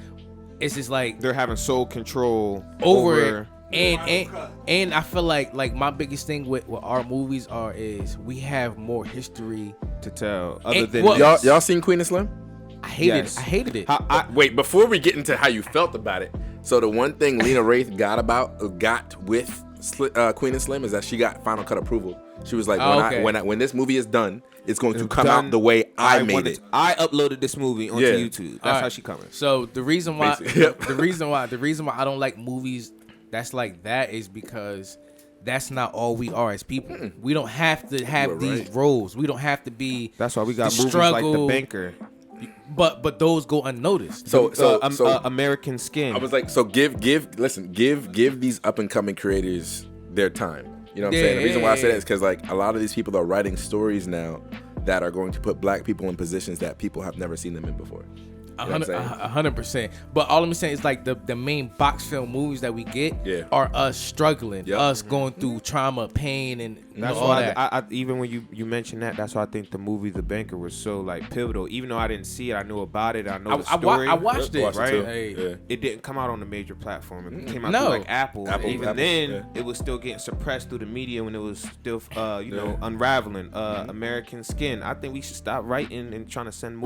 it's just like they're having sole control over it. And I feel like my biggest thing with our movies is we have more history to tell. Other than y'all seen Queen and Slim? I hated it. Wait, before we get into how you felt about it, so the one thing Lena Wraith got with Queen and Slim is that she got final cut approval. She was like, when this movie is done, it's going to come out the way I made it. I uploaded this movie onto YouTube. That's how she coming. So the reason why the reason why I don't like movies that's like that is because that's not all we are as people. We don't have to have these roles. We don't have to be. That's why we got movies like The Banker. But those go unnoticed. So American Skin. I was like, so give these up and coming creators their time. You know what I'm saying? The reason why I say that is because like a lot of these people are writing stories now that are going to put black people in positions that people have never seen them in before. 100%. But all I'm saying is like the main box film movies that we get are us struggling, us going through trauma, pain, and that's all why that. I even when you mentioned that's why I think the movie The Banker was so like pivotal. Even though I didn't see it, I knew about it. I know the story. I watched it. Right? Hey. It didn't come out on a major platform. It came out through like Apple. Even then, it was still getting suppressed through the media when it was still unraveling. American Skin. I think we should stop writing and trying to send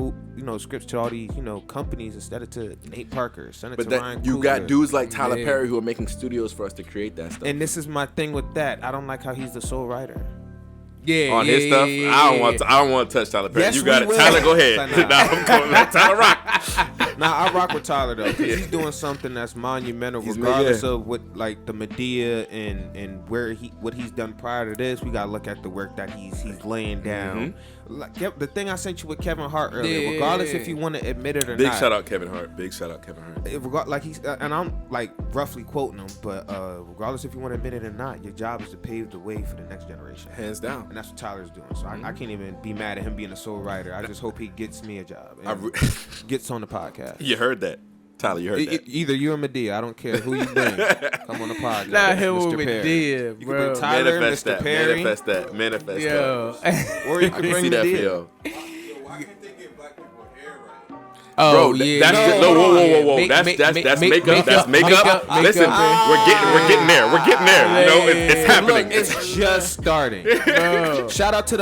scripts to all these companies instead of to Nate Parker. Send it to Ryan Coogler. You got dudes like Tyler Perry who are making studios for us to create that stuff. And this is my thing with that. I don't like how he's the sole writer. On his stuff, I don't want to touch Tyler Perry. Yes, you got it, will. Tyler. Go ahead. I'm going back. Tyler rock. I rock with Tyler though, because he's doing something that's monumental, regardless of what like the Medea and what he's done prior to this. We gotta look at the work that he's laying down. Like the thing I sent you with Kevin Hart earlier, regardless if you want to admit it or not. Big shout out Kevin Hart. Like he's and I'm like roughly quoting him, but regardless if you want to admit it or not, your job is to pave the way for the next generation. Hands down. And that's what Tyler's doing. So I can't even be mad at him being a sole writer. I just hope he gets me a job. Gets on the podcast. You heard that. Tyler, you heard that. Either you or Medea. I don't care who you bring. Come on the podcast. Not him Mr. or Medea, You bro. can bring Tyler, Manifest Mr. that. Perry. Manifest that. Yo. Or you I can can bring see that for Medea. you. Why can't they get black people hair right? Oh, Bro, yeah. that's whoa. That's makeup. That's makeup. Listen, we're getting there. We're getting there. You know, it's happening. Look, it's just starting. Shout out to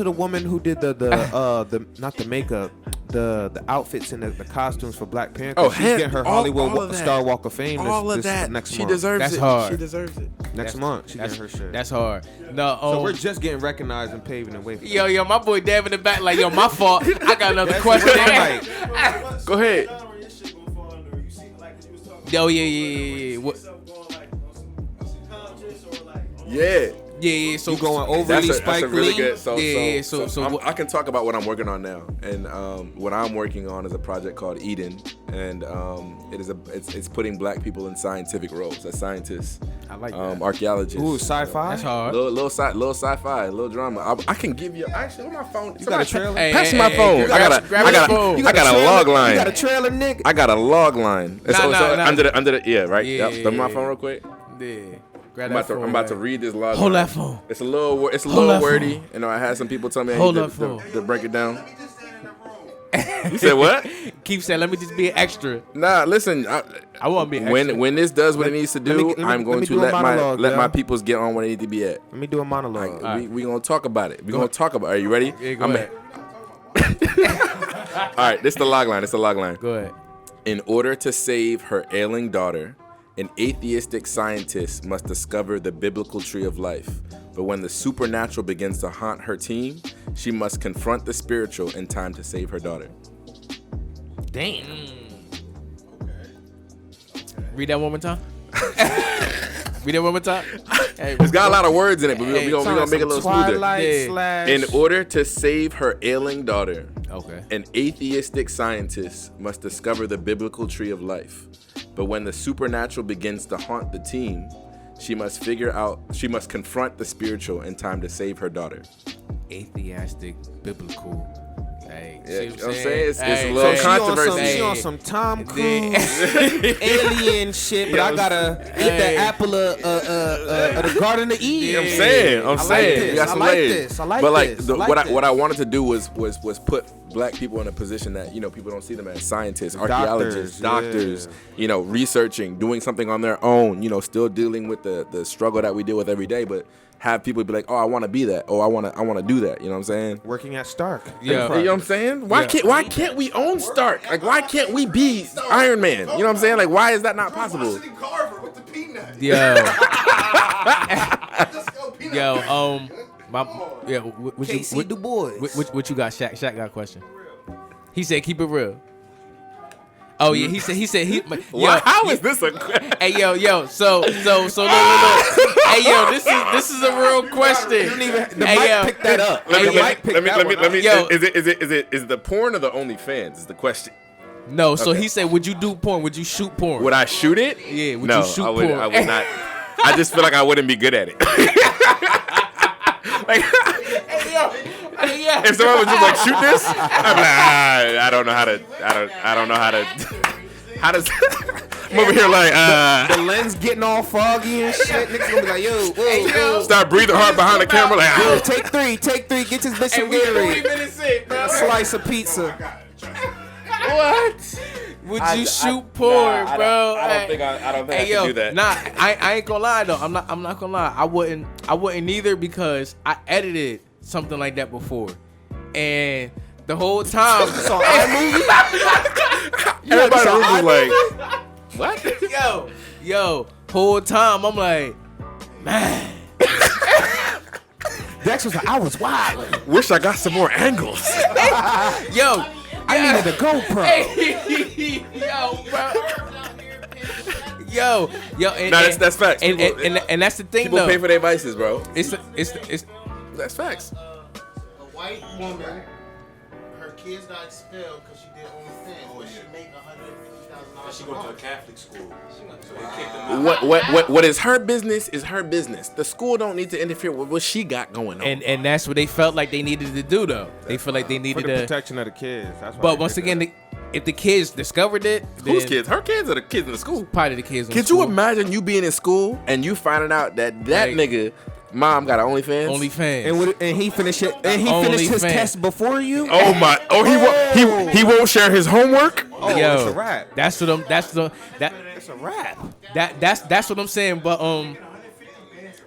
the woman who did the not the makeup, the outfits and the costumes for Black Panther. Oh, she's getting her Hollywood Star Walk of Fame this next month. She deserves That's it. hard. She deserves it. Next month. She getting her shit. That's hard. No, So we're just getting recognized and paving the way for yo, my boy Dev in the back, like, yo, my fault. I got another question. Go ahead. Yo, yeah. What? Going like on some psychologist or like Yeah. Yeah. So You going overly That's a Spike really Lee? good. So what- I can talk about what I'm working on now, and what I'm working on is a project called Eden, and it's putting black people in scientific roles as scientists. I like that. Archaeologists. Ooh, sci-fi. That's hard. Little sci-fi, little drama. I can give you actually on my phone. You got a trailer? Pass me my phone. grab I got a log line. You got a trailer, nigga? I got a log line. Nah. Under the yeah, right. Yeah, Yep. Thumb my phone real quick. Yeah. Grab I'm that phone, about to man. read this log. Hold line. that phone. It's a little Hold that wordy. phone. You know, I had some people tell me I Hold need that phone. to break it down. You said what? Keep saying, let me just be an extra. Nah, listen. I want to be an extra. When this does what it needs to do, I'm going to let my peoples get on where they need to be at. Let me do a monologue. We gonna talk about it. We gonna talk about it. Are you ready? Yeah, go ahead. All right, this is the log line. Go ahead. In order to save her ailing daughter, an atheistic scientist must discover the biblical tree of life. But when the supernatural begins to haunt her team, she must confront the spiritual in time to save her daughter. Damn. Read that one more time. Read that one more time. Hey, It's got a lot of words in it, but we're gonna make it a little smoother. Twilight slash. In order to save her ailing daughter, Okay. an atheistic scientist must discover the biblical tree of life. But when the supernatural begins to haunt the team, she must confront the spiritual in time to save her daughter. Atheistic, biblical. Hey, Yeah, see you what know what I'm saying? It's a Hey, little hey, controversy. She on some Tom Cruise alien shit, but I gotta eat the apple of the Garden of Eve. You know what I'm saying? I like You got this. some I like layers. this. I like but like this. the, I like what this. I wanted to do was put black people in a position that, you know, people don't see them as scientists, archaeologists, doctors, you know, researching, doing something on their own, you know, still dealing with the struggle that we deal with every day, but have people be like, oh, I want to be that, oh, I want to do that. You know what I'm saying? Working at Stark. Yeah. You know what I'm saying? Why can't we own Stark? Like, why can't we be Iron Man? You know what I'm saying? Like, why is that not possible? Washington Carver with the peanut. Yo. Let's go peanut. What KC you, Du Bois. what you got? Shaq got a question. He said, keep it real. Oh yeah, he said he. Why? How is this a? Hey yo, so look. Hey yo, this is a real question. Pick that up. Let me. Yo. Is it the porn or the OnlyFans? Is the question? No, so Okay. he said, would you do porn? Would you shoot porn? Would I shoot it? Yeah, would no, you shoot I would. porn? I would not. I just feel like I wouldn't be good at it. Like, if someone was just like, shoot this, I'm like, I don't know how to. I don't know how to. How does? I'm over here like, The lens getting all foggy and shit. Niggas gonna be like, yo. start breathing hard behind the camera, like, Yo, take three. Get this bitch some Gatorade. A slice of pizza. What? Would you shoot porn, bro? I don't think I Yo, can do that. nah, I ain't gonna lie though. I'm not gonna lie. I wouldn't either because I edited something like that before, and the whole time. So iMovie? Everybody was like, what? Yo, whole time I'm like, man. Dex was like, I was wild. Wish I got some more angles. Yo, I needed a GoPro. Yo, and, Nah, that's facts. And, People- and that's the thing People though. pay for their vices, bro. It's That's facts. A white woman, her kids got expelled because she did OnlyFans, but she make $150,000. She went to a Catholic school, so they kicked them out. What is her business is her business. The school don't need to interfere with what she got going on. and that's what they felt like they needed to do though. They feel like they For needed the to. protection of the kids. That's why But they once did again, that. if the kids discovered it, Whose then kids? Her kids or the kids in the school? Probably the kids. In Could school. you imagine you being in school and you finding out that Like- nigga mom got an OnlyFans? OnlyFans. And he finished it. And he finished his OnlyFans. test before you. Oh my! Oh, he won't share his homework. Oh, Yo, it's a wrap. That's what I'm. It's a wrap. That's what I'm saying. But Wow.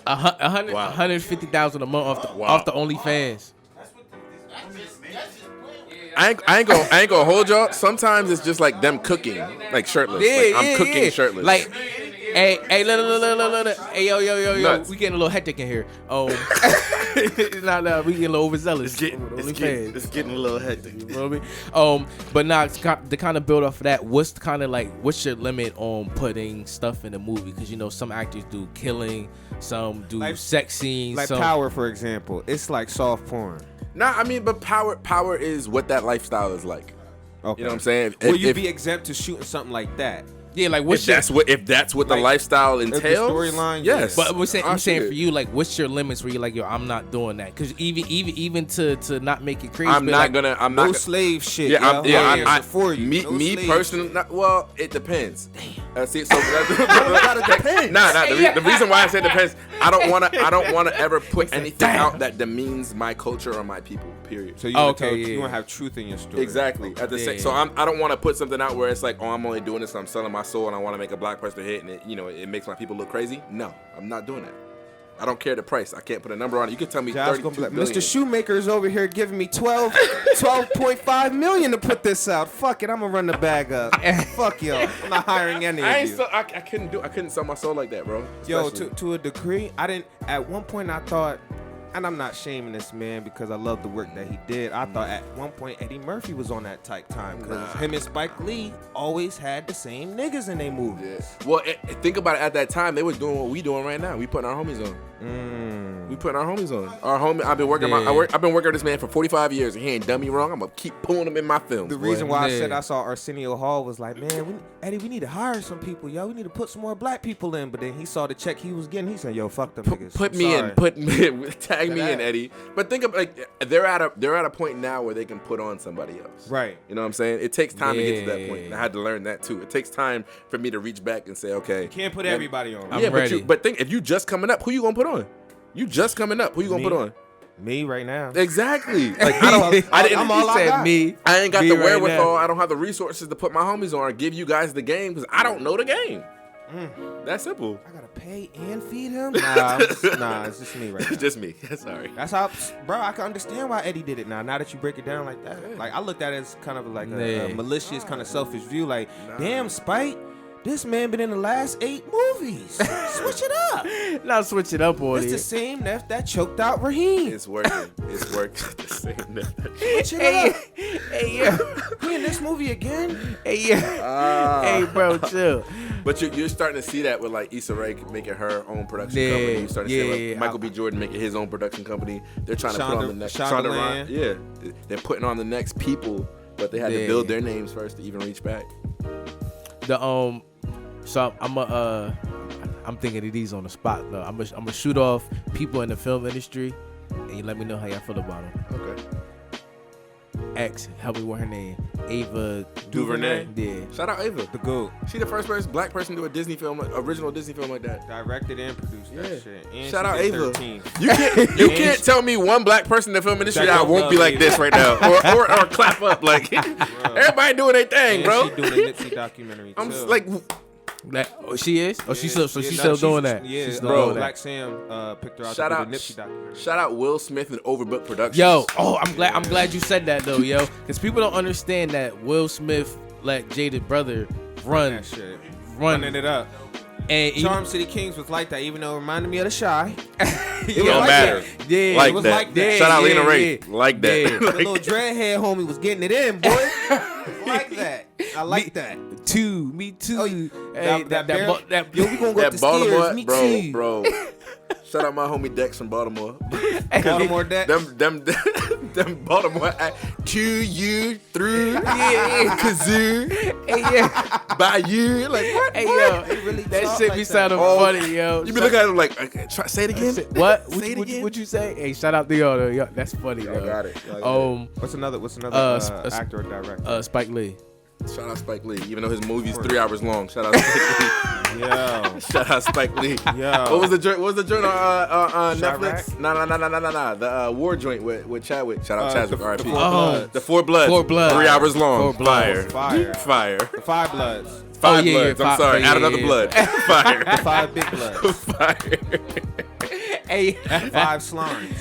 150,000 a month Wow. off the OnlyFans. I ain't gonna hold y'all. Sometimes it's just like them cooking, like shirtless. Like, I'm cooking shirtless. Like, hey, look. Hey, yo, Nuts. we getting a little hectic in here. Nah, we getting a little overzealous. It's getting a little hectic. You know what I mean? But nah, to kind of build off of that, what's your limit on putting stuff in a movie? Because you know some actors do killing, some do Like- sex scenes, Like some, Power, for example. It's like soft porn. Nah, I mean, but power is what that lifestyle is like. Okay. You know what I'm saying? Will you be exempt to shooting something like that? Yeah, like if what's your, that's what the like, lifestyle if the entails? storyline, Yes. But I'm I'll saying shoot for it. you, like, what's your limits where you're like, yo, I'm not doing that? Because even to not make it crazy, I'm but not like, gonna. I'm No not. Gonna, slave shit. yeah, yo. I for you. Me, No me slave personally. shit. Well, it depends. See, so the reason why I say depends. I don't wanna ever put anything out that demeans my culture or my people. Period. So you Okay, want to have truth in your story. Exactly. At the same, so I don't want to put something out where it's like, oh, I'm only doing this. I'm selling my soul, and I want to make a black person hit, and it makes my people look crazy. No, I'm not doing that. I don't care the price. I can't put a number on it. You can tell me Josh 32 gonna be like, billion. Mr. Shoemaker's over here giving me 12.5 million to put this out. Fuck it, I'm gonna run the bag up. Fuck y'all. I'm not hiring any of you. I couldn't sell my soul like that, bro. Yo, Especially- to a degree, I didn't. At one point, I thought, and I'm not shaming this man because I love the work that he did. I thought at one point Eddie Murphy was on that tight time because him and Spike Lee always had the same niggas in their movies. Yeah. Well, think about it. At that time, they was doing what we doing right now. We putting our homies on. We putting our homies on. Our homie. I've been working. I've been working with this man for 45 years, and he ain't done me wrong. I'm gonna keep pulling him in my films. The reason why I Yeah. said I saw Arsenio Hall was like, man, Eddie, we need to hire some people, yo. We need to put some more black people in. But then he saw the check he was getting. He said, yo, fuck them niggas. Put I'm me sorry. in. Put me. Tag me in, That. Eddie. But think of like they're at a point now where they can put on somebody else. Right. You know what I'm saying? It takes time to get to that Yeah. point. And I had to learn that too. It takes time for me to reach back and say, okay. Can't put everybody on. I'm yeah, ready. but think if you just coming up, who you gonna put on? You just coming up, who you gonna Me. put on? Me right now. Exactly. Like I didn't. I'm all I said got. me. I ain't got Me the right wherewithal. now. I don't have the resources to put my homies on or give you guys the game because I don't know the game. That's simple. I gotta pay and feed him. Nah, it's just me right now. It's just me. Sorry. That's how, bro. I can understand why Eddie did it now. Now that you break it down like that, like I looked at it as kind of like a Yeah. malicious, kind of selfish view. Like, damn, Spike, this man been in the last 8 movies. Switch it up. Not switch it up on It's the it. same that choked out Raheem. It's working. It's working. The same. Switch it Hey, up. hey, yeah, He in this movie again? hey, yeah. Hey, bro, chill. But you're starting to see that with like Issa Rae making her own production Yeah, company. You're starting to see yeah, like Michael B. Jordan making his own production company. They're trying to put on the next Shonda Rhimes. Land. Yeah, they're putting on the next people, but they had to Yeah. build their names first to even reach back. So I'm thinking of these on the spot though. I'm gonna shoot off people in the film industry, and you let me know how y'all feel about them. Okay. X, help me with her name. Ava DuVernay. Yeah. Shout out Ava. The GOAT. She the first black person to do a Disney film, original Disney film like that. Directed and produced Yeah. that shit. And Shout she out did Ava. 13. You can't tell me one black person in the film industry That I won't be love like Ava. this right now, or clap up like everybody doing their thing, And bro. she doing a Nipsey documentary I'm too. like, She is? Oh, she's still Yeah, still doing that. Yeah, she's still bro, doing Black that. Sam picked her out Shout to out- do the Nipsey documentary. shout out Will Smith and Overbooked Productions. Yo, I'm glad you said that though, yo, because people don't understand that Will Smith let Jada's brother run That shit. running Running it up. and Charm City Kings was like that, even though it reminded me of The Shy. it Yo, don't like matter. that. Yeah, Like it was that. like that. Shout out Yeah, Lena Ray. yeah. Like that. Yeah. The Like- little dreadhead homie was getting it in, boy. Like that. I like that. me too. Oh, Hey, that Yo, we gonna go that up the Baltimore, stairs. Me bro, too. bro. Shout out my homie Dex from Baltimore. Baltimore Dex. Them Baltimore. To you through kazoo Hey, yeah. by you. Like what? Hey, What? yo, really that talk shit like be that. sounding Oh, funny, yo. You be looking at him like, okay, say it again. What? Say it again. What you say? Hey, shout out to y'all though. Yo, that's funny, Y'all though. got it. Y'all got it. What's another actor or director? Spike Lee. Shout out Spike Lee, even though his movie's 3 hours long. Shout out Spike Lee. Yo. Shout out Spike Lee. Yo. What was the joint? What was the joint on Chirac? Netflix? No. The war joint with Chadwick. Shout out Chadwick. the R.I.P. Four Oh. Bloods. The Four Bloods. 4 Bloods. 3 hours long. Four Bloods. Fire. Fire. Fire. The Five Bloods. Five yeah, Bloods. I'm five- sorry. yeah, Add another yeah. blood. Fire. The Five Big Bloods. Fire. Hey. Five Slimes.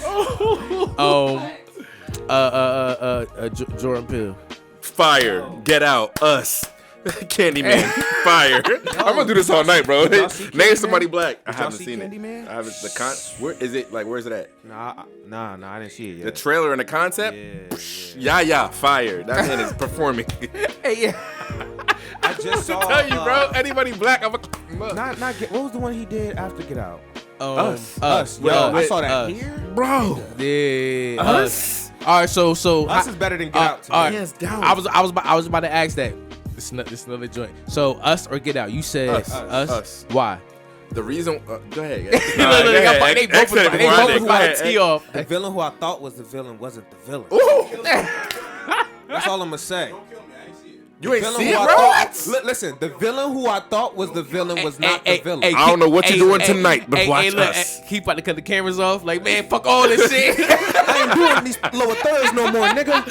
Jordan Peele. Fire. Get out. Us. Candyman, fire. I'm gonna do this all night, bro. Did y'all see Name Candyman? somebody black. I Did y'all haven't see seen it. Candyman? I haven't. Where is it? Like, where's it at? Nah, I didn't see it yet. The trailer and the concept. Yeah, fire. That man is performing. Hey, yeah. I just saw. Tell you, bro. Anybody black, I'm a. Not what was the one he did after Get Out? Us. Yo, Yo, I saw that Us. here. Bro. Yeah. Us. All right, so Us is better than Get Out. To me. all right. Hands down. I was about to ask that. This is another joint. So Us or Get Out? You said Us. Why? The reason. Go ahead. They both was about to tee off. The villain who I thought was the villain wasn't the villain. That's all I'm gonna say. You ain't Villain see who it, I bro? thought- Listen, the villain who I thought was the villain was not the villain. I don't know what you're doing tonight, but watch look, Us. Keep about to cut the cameras off. Like, man, fuck all this shit. I ain't doing these lower thirds no more, nigga.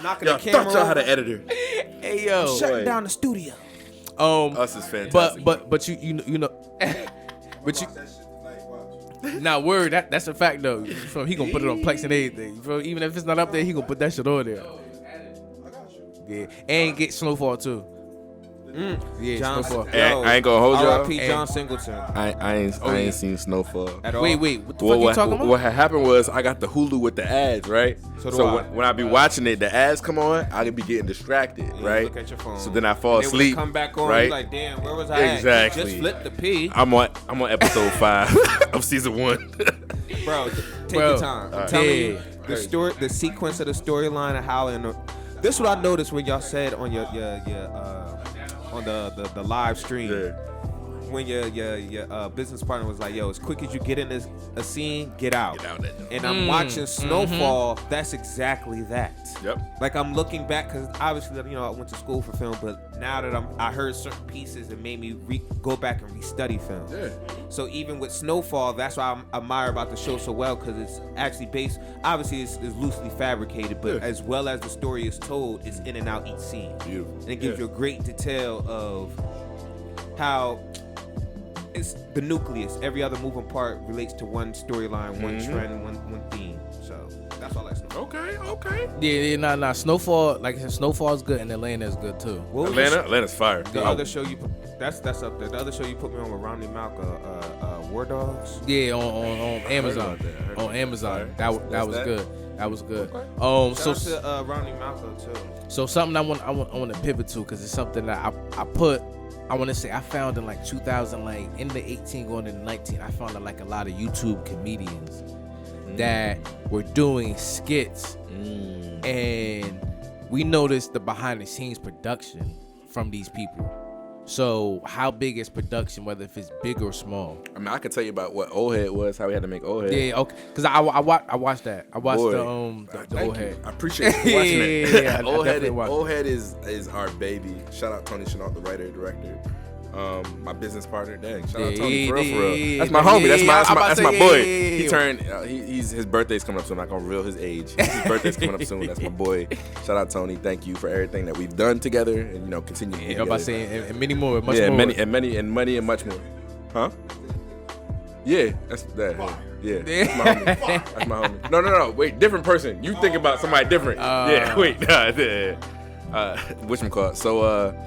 Knocking Yo, the camera thought y'all had over. an editor. Hey, yo. Shutting down the studio. Us is fantastic. But you know, but you. Nah, word. That's a fact though. You feel me? He gonna put it on Plex and everything. You feel me? Even if it's not up there, he gonna put that shit on there. Yeah, and get Snowfall too. Yeah, John, Snowfall. I ain't gonna hold y'all. R.I.P. John Singleton. I ain't seen Snowfall. At all. Wait, what the fuck you talking about? What had happened was I got the Hulu with the ads, right? So do I. when I be watching it, the ads come on, I could be getting distracted, right? Look at your phone. So then I fall And then when it asleep. come back on, right? you like, damn, where was I at? Exactly. Just flip the P. I'm on episode 5 of season 1. Bro, take your time. I'm telling you, the sequence of the storyline and how this is what I noticed when y'all said on your on the live stream. Yeah. When your business partner was like, yo, as quick as you get in a scene, get out. Get out that door. And I'm watching Snowfall. That's exactly that. Yep. Like I'm looking back because obviously, I went to school for film, but now that I heard certain pieces, it made me go back and restudy film. Yeah. So even with Snowfall, that's why I admire about the show so well, because it's actually based. Obviously, it's loosely fabricated, but as well as the story is told, it's in and out each scene. Beautiful. And it gives you a great detail of how it's the nucleus. Every other moving part relates to one storyline, one trend, one theme. So that's all I like. Okay. Yeah, nah. Snowfall, like I said, Snowfall is good, and Atlanta is good too. What was Atlanta's fire. the other show you put? That's up there. The other show you put me on with Romney Malka, War Dogs. Yeah, on Amazon. about that. On Amazon. That was that? good. That was good. Shout out to Romney Malka too. So something I want to pivot to, because it's something that I put. I want to say I found in like 2000, like in the 18 going into 19, I found like a lot of YouTube comedians that were doing skits, and we noticed the behind the scenes production from these people. So how big is production, whether if it's big or small? I mean, I can tell you about what OLDHEAD was, how we had to make OLDHEAD. Yeah, okay. Because I watched that. I watched Boy, the thank OLDHEAD. you. I appreciate you watching it. Yeah, I definitely watched it. OLDHEAD is our baby. Shout out Tony Chenault, the writer, director. My business partner, dang. Shout out Tony, for real. That's my homie. That's my boy. He turned. His birthday's coming up soon. I'm not gonna reveal his age. His birthday's coming up soon. That's my boy. Shout out Tony. Thank you for everything that we've done together, and continue to do I'm about to together. say, and many more, much Yeah, more. and money and much more. Huh? Yeah, that's that. Yeah, that's my homie. That's my homie. No. Wait, different person. You think about somebody different. Yeah, wait. Whatchamacallit?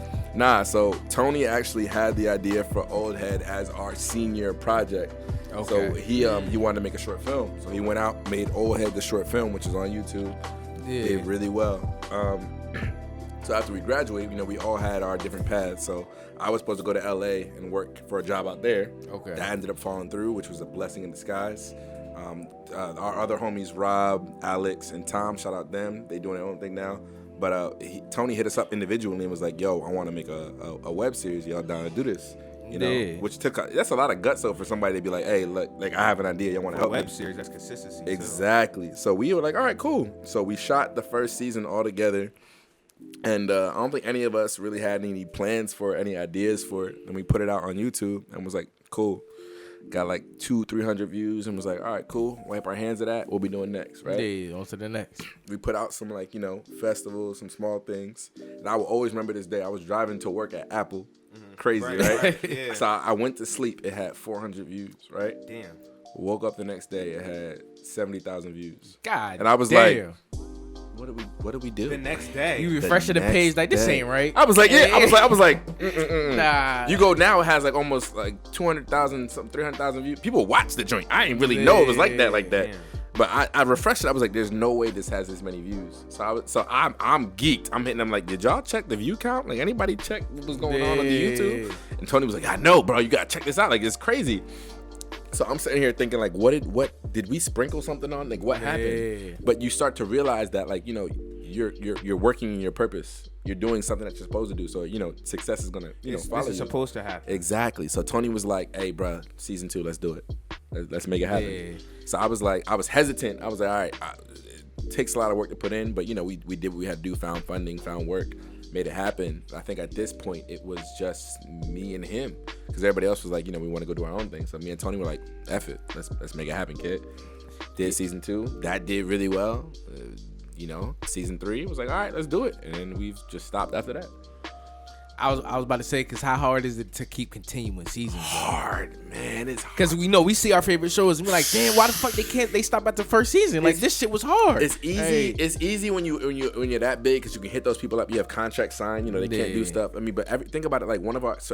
So Tony actually had the idea for OLDHEAD as our senior project. Okay. So he wanted to make a short film. So he went out, made OLDHEAD the short film, which is on YouTube. Yeah. Did really well. So after we graduated, we all had our different paths. So I was supposed to go to LA and work for a job out there. Okay. That ended up falling through, which was a blessing in disguise. Our other homies, Rob, Alex, and Tom, shout out them. They doing their own thing now. But Tony hit us up individually and was like, yo, I want to make a web series. Y'all down to do this? Yeah. Which that's a lot of guts though for somebody to be like, hey, look, like I have an idea. Y'all want to help Web me? series, that's consistency. Exactly. So we were like, all right, cool. So we shot the first season all together. And I don't think any of us really had any plans for any ideas for it. And we put it out on YouTube and was like, cool. Got like 200-300 views and was like, all right, cool. Wipe our hands of that. We'll be doing next, right? Yeah, on to the next. We put out some festivals, some small things. And I will always remember this day. I was driving to work at Apple. Crazy, right? Yeah. So I went to sleep. It had 400 views, right? Damn. Woke up the next day. It had 70,000 views. God And I was damn. like, what did we do? The next day. You refreshing the page like this ain't right. I was like, yeah. I was like, Nah. You go now, it has like almost like 200,000, 300,000 views. People watch the joint. I didn't really know it was like that. Yeah. But I refreshed it. I was like, there's no way this has this many views. So I'm geeked. I'm hitting them like, did y'all check the view count? Like, anybody check what was going on the YouTube? And Tony was like, I know, bro. You gotta check this out. Like, it's crazy. So I'm sitting here thinking like, what did we sprinkle something on? Like, what happened? But you start to realize that, like, you know, you're working in your purpose. You're doing something that you're supposed to do. So, you know, success is gonna, follow you. It's supposed to happen. Exactly. So Tony was like, hey, bro, season 2, let's do it. Let's make it happen. Yeah. So I was hesitant. I was like, all right, it takes a lot of work to put in, but, you know, we did what we had to do, found funding, found work, made it happen. I think at this point, it was just me and him, because everybody else was like, you know, we want to go do our own thing. So me and Tony were like, F it. Let's make it happen, kid. Did season 2. That did really well. Season 3 was like, all right, let's do it. And we've just stopped after that. I was about to say, because how hard is it to keep continuing seasons? Hard, man. It's hard. Because we see our favorite shows and we're like, damn, why the fuck they stop at the first season? Like, this shit was hard. It's easy. Hey. It's easy when you're that big, because you can hit those people up. You have contracts signed. You know, they can't do stuff. I mean, but think about it. Like,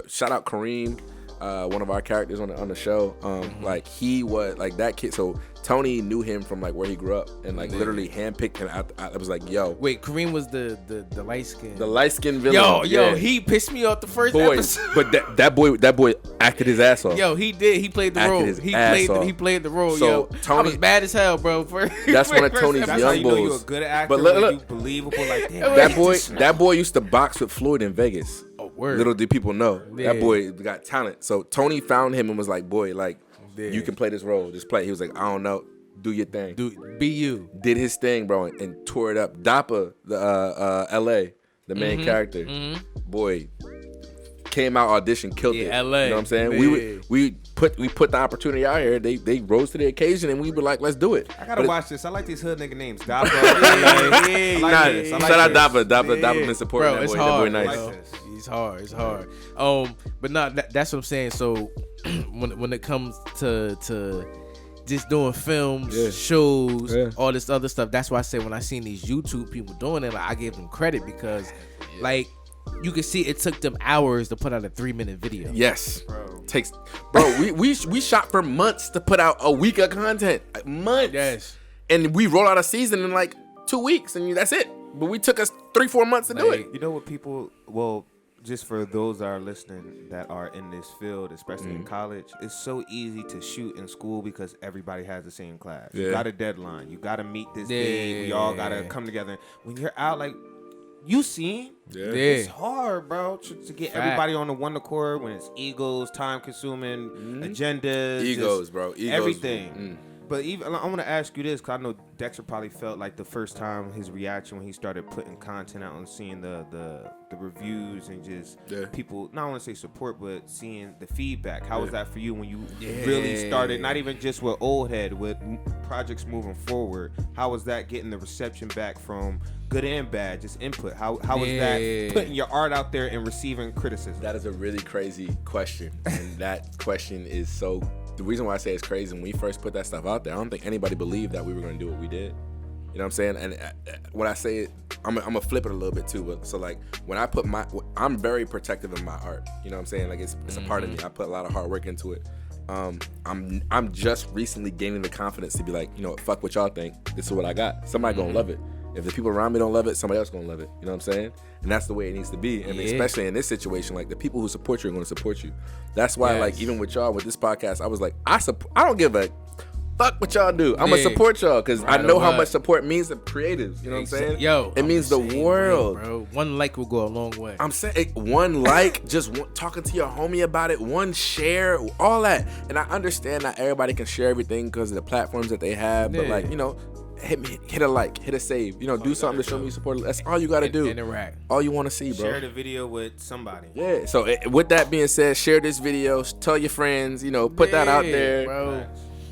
shout out Kareem, one of our characters on the show. Like, he was like that kid. So Tony knew him from like where he grew up, and like literally handpicked him out. I was like, yo. Wait, Kareem was the light skin. The light skin villain. Yo, he pissed me off the first episode. But that boy acted his ass off. Yo, he did. He played the role. He played the role. So yo, Tony, I was mad as hell, bro. That's one of Tony's That's young how you know bulls. you're a good actor. But look, you believable. Like, damn, that boy used to box with Floyd in Vegas. Oh, word. Little did people know. Yeah. That boy got talent. So Tony found him and was like, boy, like, you can play this role. Just play. He was like, I don't know. Do your thing. Be you. Did his thing, bro, and tore it up. Dappa, the LA, the main character, boy, came out, auditioned, killed it. LA. You know what I'm saying? Man. We put the opportunity out here. They rose to the occasion, and we were like, let's do it. I gotta watch this. I like these hood nigga names. Dappa. Shout out Dappa been supporting Bro, that it's boy. hard. That boy nice. Like it's hard. But no, that's what I'm saying. So when it comes to just doing films, shows, all this other stuff, that's why I say when I seen these YouTube people doing it, like, I gave them credit, because like, you can see it took them hours to put out a 3-minute video. Yes, we shot for months to put out a week of content. Months. Yes. And we roll out a season in like 2 weeks, and that's it. But we took us 3-4 months to do it. You know what people? Well, just for those that are listening that are in this field, especially in college, it's so easy to shoot in school because everybody has the same class. You got a deadline. You got to meet this date. We all got to come together. When you're out, like, you seen? It's hard, bro, to get everybody on the one accord when it's egos, time consuming, agendas, egos, bro, everything. But even I want to ask you this, because I know Dexter probably felt like the first time his reaction when he started putting content out and seeing the reviews and just people, not want to say support, but seeing the feedback. How was that for you when you really started, not even just with OLDHEAD, with projects moving forward? How was that getting the reception back from good and bad, just input? How was that putting your art out there and receiving criticism? That is a really crazy question. And that question is so... The reason why I say it's crazy, when we first put that stuff out there, I don't think anybody believed that we were going to do what we did. You know what I'm saying? And when I say it, I'm going to flip it a little bit too. But so like when I put I'm very protective of my art. You know what I'm saying? Like it's a part of me. I put a lot of hard work into it. I'm just recently gaining the confidence to be like, you know what, fuck what y'all think. This is what I got. Somebody going to love it. If the people around me don't love it, somebody else gonna love it. You know what I'm saying? And that's the way it needs to be. And especially in this situation, like the people who support you are gonna support you. That's why, like, even with y'all, with this podcast, I was like, I don't give a fuck what y'all do. I'm gonna support y'all because I know how much support means to creatives. You know what I'm saying? Yo, it means the world, bro. One like will go a long way. I'm saying one like, just talking to your homie about it, one share, all that. And I understand not everybody can share everything because of the platforms that they have, but like, you know, hit a like, hit a save, you know, do something to show me support. That's all you gotta do. Interact. All you want to see, bro. Share the video with somebody. Yeah. So with that being said, share this video, tell your friends, you know, put that out there, bro.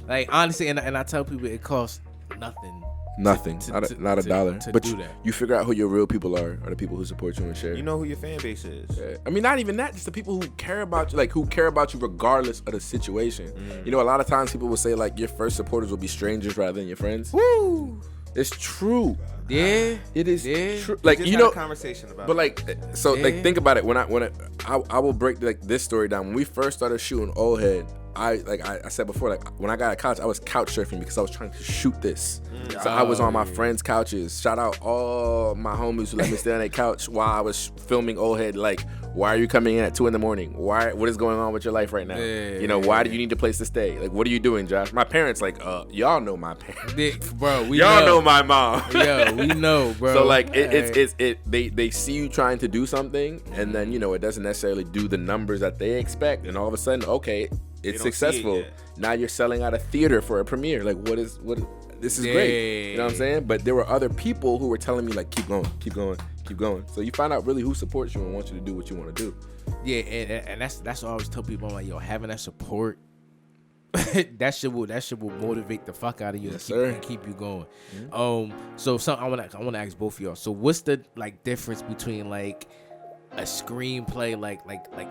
Like honestly, and I tell people it costs nothing. Nothing, not a dollar. To but do that. You figure out who your real people are the people who support you and share. You know who your fan base is. Yeah. I mean, not even that. Just the people who care about you, like who care about you regardless of the situation. You know, a lot of times people will say like your first supporters will be strangers rather than your friends. Woo! It's true. Yeah, It is Yeah. true. We Like just you had know, a conversation about but like so like Yeah. think about it. I will break like this story down. When we first started shooting Old Head, I said before, like when I got a couch, I was couch surfing because I was trying to shoot this. So I was on my friends' couches. Shout out all my homies who let me stay on their couch while I was filming Old Head. Like, why are you coming in at 2 a.m? What is going on with your life right now? Why do you need a place to stay? Like, what are you doing, Josh? My parents, like, y'all know my parents. Bro, we Y'all know my mom. Yo, we know, bro. So like they see you trying to do something, and then it doesn't necessarily do the numbers that they expect, and all of a sudden, okay, it's don't see it successful. yet. Now you're selling out a theater for a premiere. Like, what is this is great. You know what I'm saying? But there were other people who were telling me like, keep going, keep going, keep going. So you find out really who supports you and wants you to do what you want to do. Yeah, and that's what I always tell people. I'm like, yo, having that support, that shit will motivate the fuck out of you and keep you going. So I want to ask both of y'all. So what's the like difference between like a screenplay, like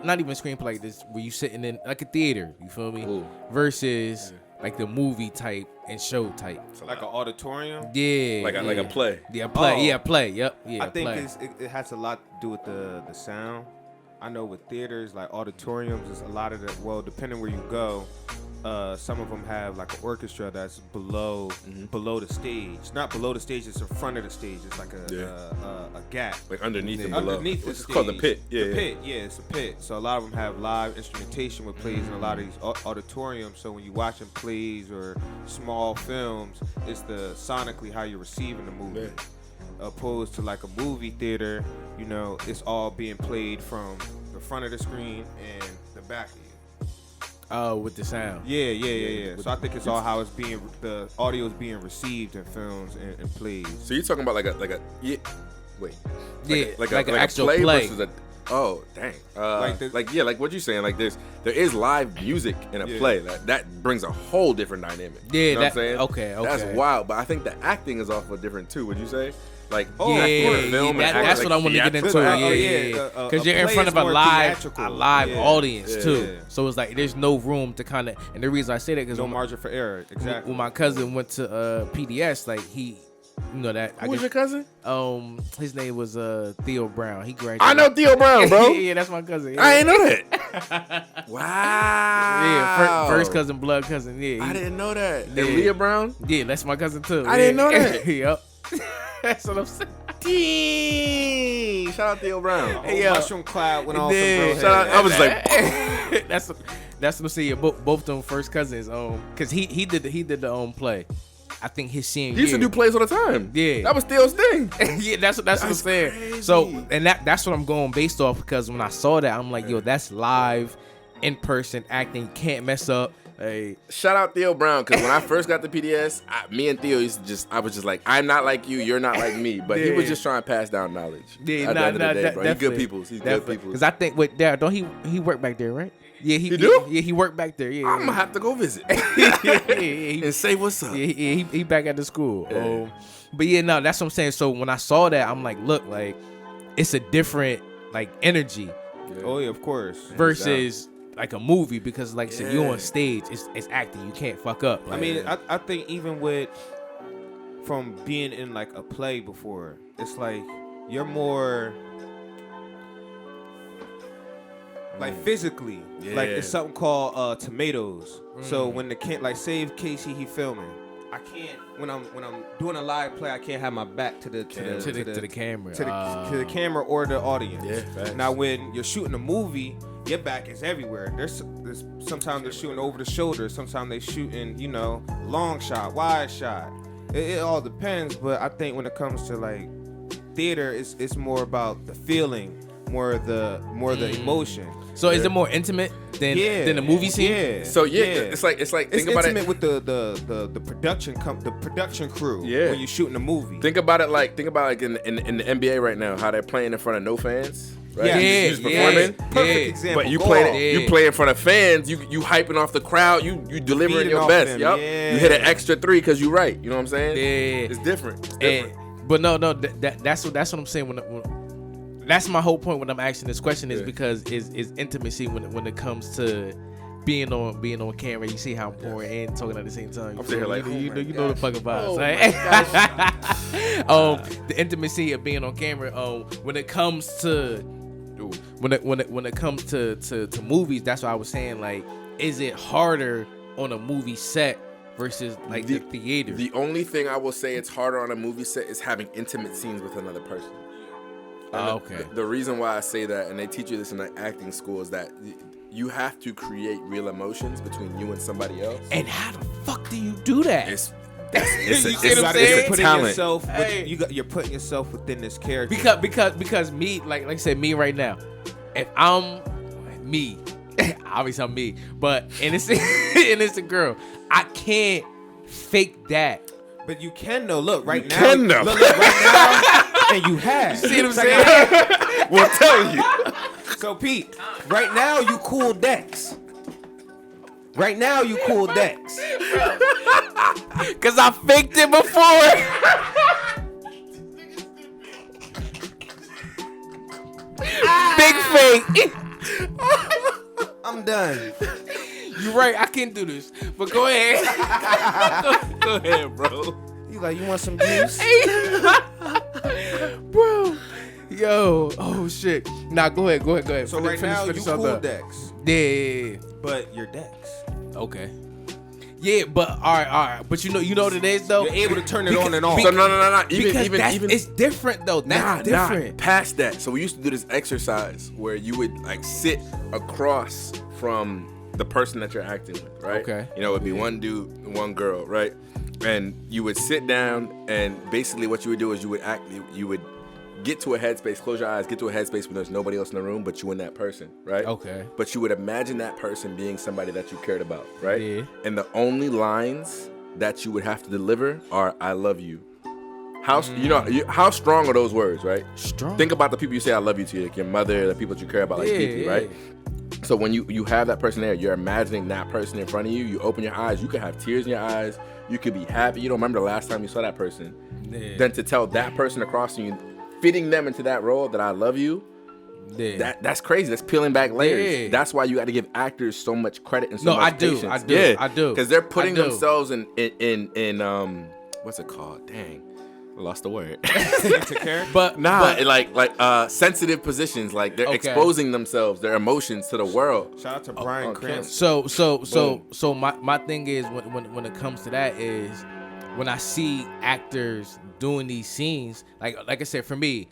not even a screenplay like this, where you sitting in like a theater, you feel me, versus like the movie type and show type, like an auditorium. Like a play. Yeah, play. Yeah, play. Yep. Yeah, I think play. it has a lot to do with the sound. I know with theaters, like auditoriums, there's a lot of the, well, depending where you go, some of them have like an orchestra that's below the stage. Not below the stage, it's in front of the stage. It's like a gap. Like underneath and below. Underneath the It's stage. called the pit. The pit, it's a pit. So a lot of them have live instrumentation with plays in a lot of these auditoriums. So when you're watching plays or small films, it's the sonically how you're receiving the movie. Yeah. Opposed to like a movie theater, it's all being played from the front of the screen and the back of you. Oh, with the sound. Yeah. So I think it's all how the audio is being received in films and plays. So you're talking about like a like an actual play play. versus a dang. Like what you're saying, like there is live music in a Yeah. play that brings a whole different dynamic. Yeah, You know what I'm saying? okay. That's wild, but I think the acting is also different too. Would you say? Like, Yeah, film and that's acting, what I want to get into. theatrical. Because A you're in play front is of a more live theatrical. live audience Yeah. too. Yeah. So it's like there's no room to kind of. And the reason I say that because No margin for error. Exactly. when my cousin went to PDS, like he, that. Who was your cousin? His name was Theo Brown. He graduated. I know Theo Brown, bro. yeah, that's my cousin. Yeah. I ain't know that. Wow. Yeah, first cousin, blood cousin. Yeah, I didn't know that. And Yeah. Leah Brown? Yeah, that's my cousin too. I didn't know that. Yep. That's what I'm saying. Dang. Shout out Theo Brown. Hey, yo. Mushroom cloud went off. Yeah, Shout out. I was like, that's what I'm saying. Both them first cousins. Cause he did the play. I think his senior he used to year. do plays all the time. Yeah. That was Theo's thing. Yeah, that's what I'm saying. crazy. So and that's what I'm going based off, because when I saw that, I'm like, yo, that's live, in person acting. You can't mess up. Hey, Shout out Theo Brown, because when I first got the PDS, me and Theo I was just like, I'm not like you, you're not like me. But he was just trying to pass down knowledge. yeah, At the end of the day, bro. He's good definitely. people. He's good Definitely. people. Because I think with Dad, don't he work back there, right? Yeah, he do? Yeah, he worked back there. Yeah, I'm gonna have to go visit he, and say what's up. he back at the school. Yeah. But yeah, no, that's what I'm saying. So when I saw that, I'm like, look, like it's a different like energy Oh yeah, of course. versus like a movie, because like I said, you on stage, it's acting. You can't fuck up. I Like, mean, I think even from being in like a play before, it's like you're more like physically. Like it's something called tomatoes. So when like say Casey he filming, I can't when I'm doing a live play, I can't have my back to the to the camera. to the camera or the audience. Yeah, facts. Now when you're shooting a movie, your back is everywhere. There's sometimes they're shooting over the shoulder, sometimes they shooting, long shot, wide shot. It all depends, but I think when it comes to like theater, it's more about the feeling, more the emotion. So is it more intimate than the movie scene? Yeah. So it's like think about intimate it. with the production crew. Yeah. When you're shooting a movie. Think about it like in the NBA right now, how they're playing in front of no fans. Right? Yeah. You just performing. Perfect example. But you Go play off. you play in front of fans. You hyping off the crowd. You delivering Feeding your off best. them, Yup. yeah. You hit an extra 3 because you right. You know what I'm saying? Yeah. It's different. It's different. But no, that's what I'm saying. When that's my whole point when I'm asking this question is because is intimacy when it comes to being on camera, you see how important and talking at the same time. I'm sitting here like, you know the fucking vibes, Oh right? The intimacy of being on camera. When it comes to to movies, that's what I was saying. Like, is it harder on a movie set versus like the theater? The only thing I will say it's harder on a movie set is having intimate scenes with another person. Okay. The reason why I say that, and they teach you this in like acting school, is that you have to create real emotions between you and somebody else. And how the fuck do you do that? It's You see it's what I'm a saying? talent. You're putting yourself within this character. Because me, like I said, me right now, if I'm me, obviously I'm me, but innocent girl, I can't fake that. But you can though. Look right now. can, though. Look right now, and you have. See what I'm saying? We'll tell you. So Pete, right now you cool Dex. Right now you cool Dex. Cause I faked it before. Big fake. I'm done. You're right. I can't do this. But go ahead. Go ahead, bro. You like, you want some juice? Bro. Yo. Oh shit. Nah, go ahead. So right now you cool Dex, Yeah. but you're Dex. Okay. Yeah, but all right. But you know what it is though. You're able to turn it on and off. So no. Because Even it's different though. That's different. Past that. So we used to do this exercise where you would like sit across from the person that you're acting with, right? Okay. You know, it would be one dude, one girl, right? And you would sit down, and basically what you would do is you would get to a headspace, close your eyes, get to a headspace where there's nobody else in the room but you and that person, right? Okay. But you would imagine that person being somebody that you cared about, right? Yeah. And the only lines that you would have to deliver are "I love you." How how strong are those words, right? Strong. Think about the people you say "I love you" to, like your mother, the people that you care about, like deeply, right? So when you have that person there, you're imagining that person in front of you. You open your eyes, you could have tears in your eyes. You could be happy. You don't remember the last time you saw that person. Yeah. Then to tell that person across from you, fitting them into that role that "I love you," that's crazy. That's peeling back layers. Yeah. That's why you got to give actors so much credit and so much patience. I do. Because they're putting themselves in what's it called? Dang. I lost the word. But like sensitive positions, like they're exposing themselves, their emotions to the world. Shout out to Brian Cranston. So my thing is when it comes to that is when I see actors doing these scenes, like I said, for me,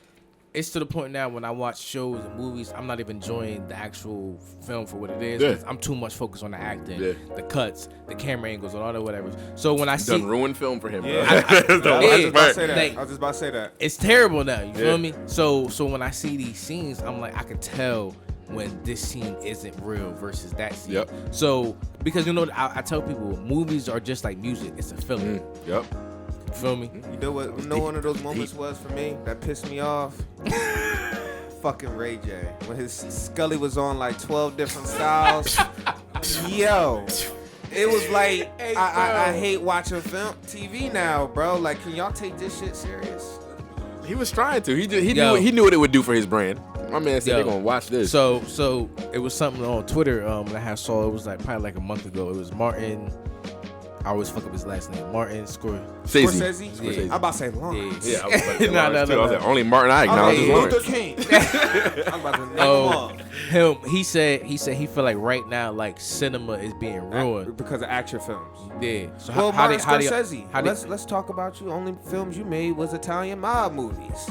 it's to the point now when I watch shows and movies, I'm not even enjoying the actual film for what it is. Yeah. I'm too much focused on the acting, Yeah. the cuts, the camera angles, and all that whatever. So when I see Done ruined film for him, bro. I was Like, just about to say that. it's terrible now. You feel me? So when I see these scenes, I'm like, I can tell when this scene isn't real versus that scene. Yep. So because I tell people movies are just like music. It's a filler. Yep. You feel me? You know what? You know one of those moments was for me that pissed me off. Fucking Ray J when his Scully was on like 12 different styles. Yo, it was like I hate watching TV now, bro. Like, can y'all take this shit serious? He was trying to. He knew what it would do for his brand. My man said they're gonna watch this. So it was something on Twitter that I had saw. It was like probably like a month ago. It was Martin. I always fuck up his last name. Martin Scorsese. Yeah. I'm about to say Lawrence. Yeah, I was about to say No. Lawrence, too. I was like, only Martin I acknowledge is Lawrence. Luther King. I'm about to name them all. He said he feel like right now like cinema is being ruined because of action films. Yeah. So Well, how Scorsese. Let's talk about you. Only films you made was Italian mob movies.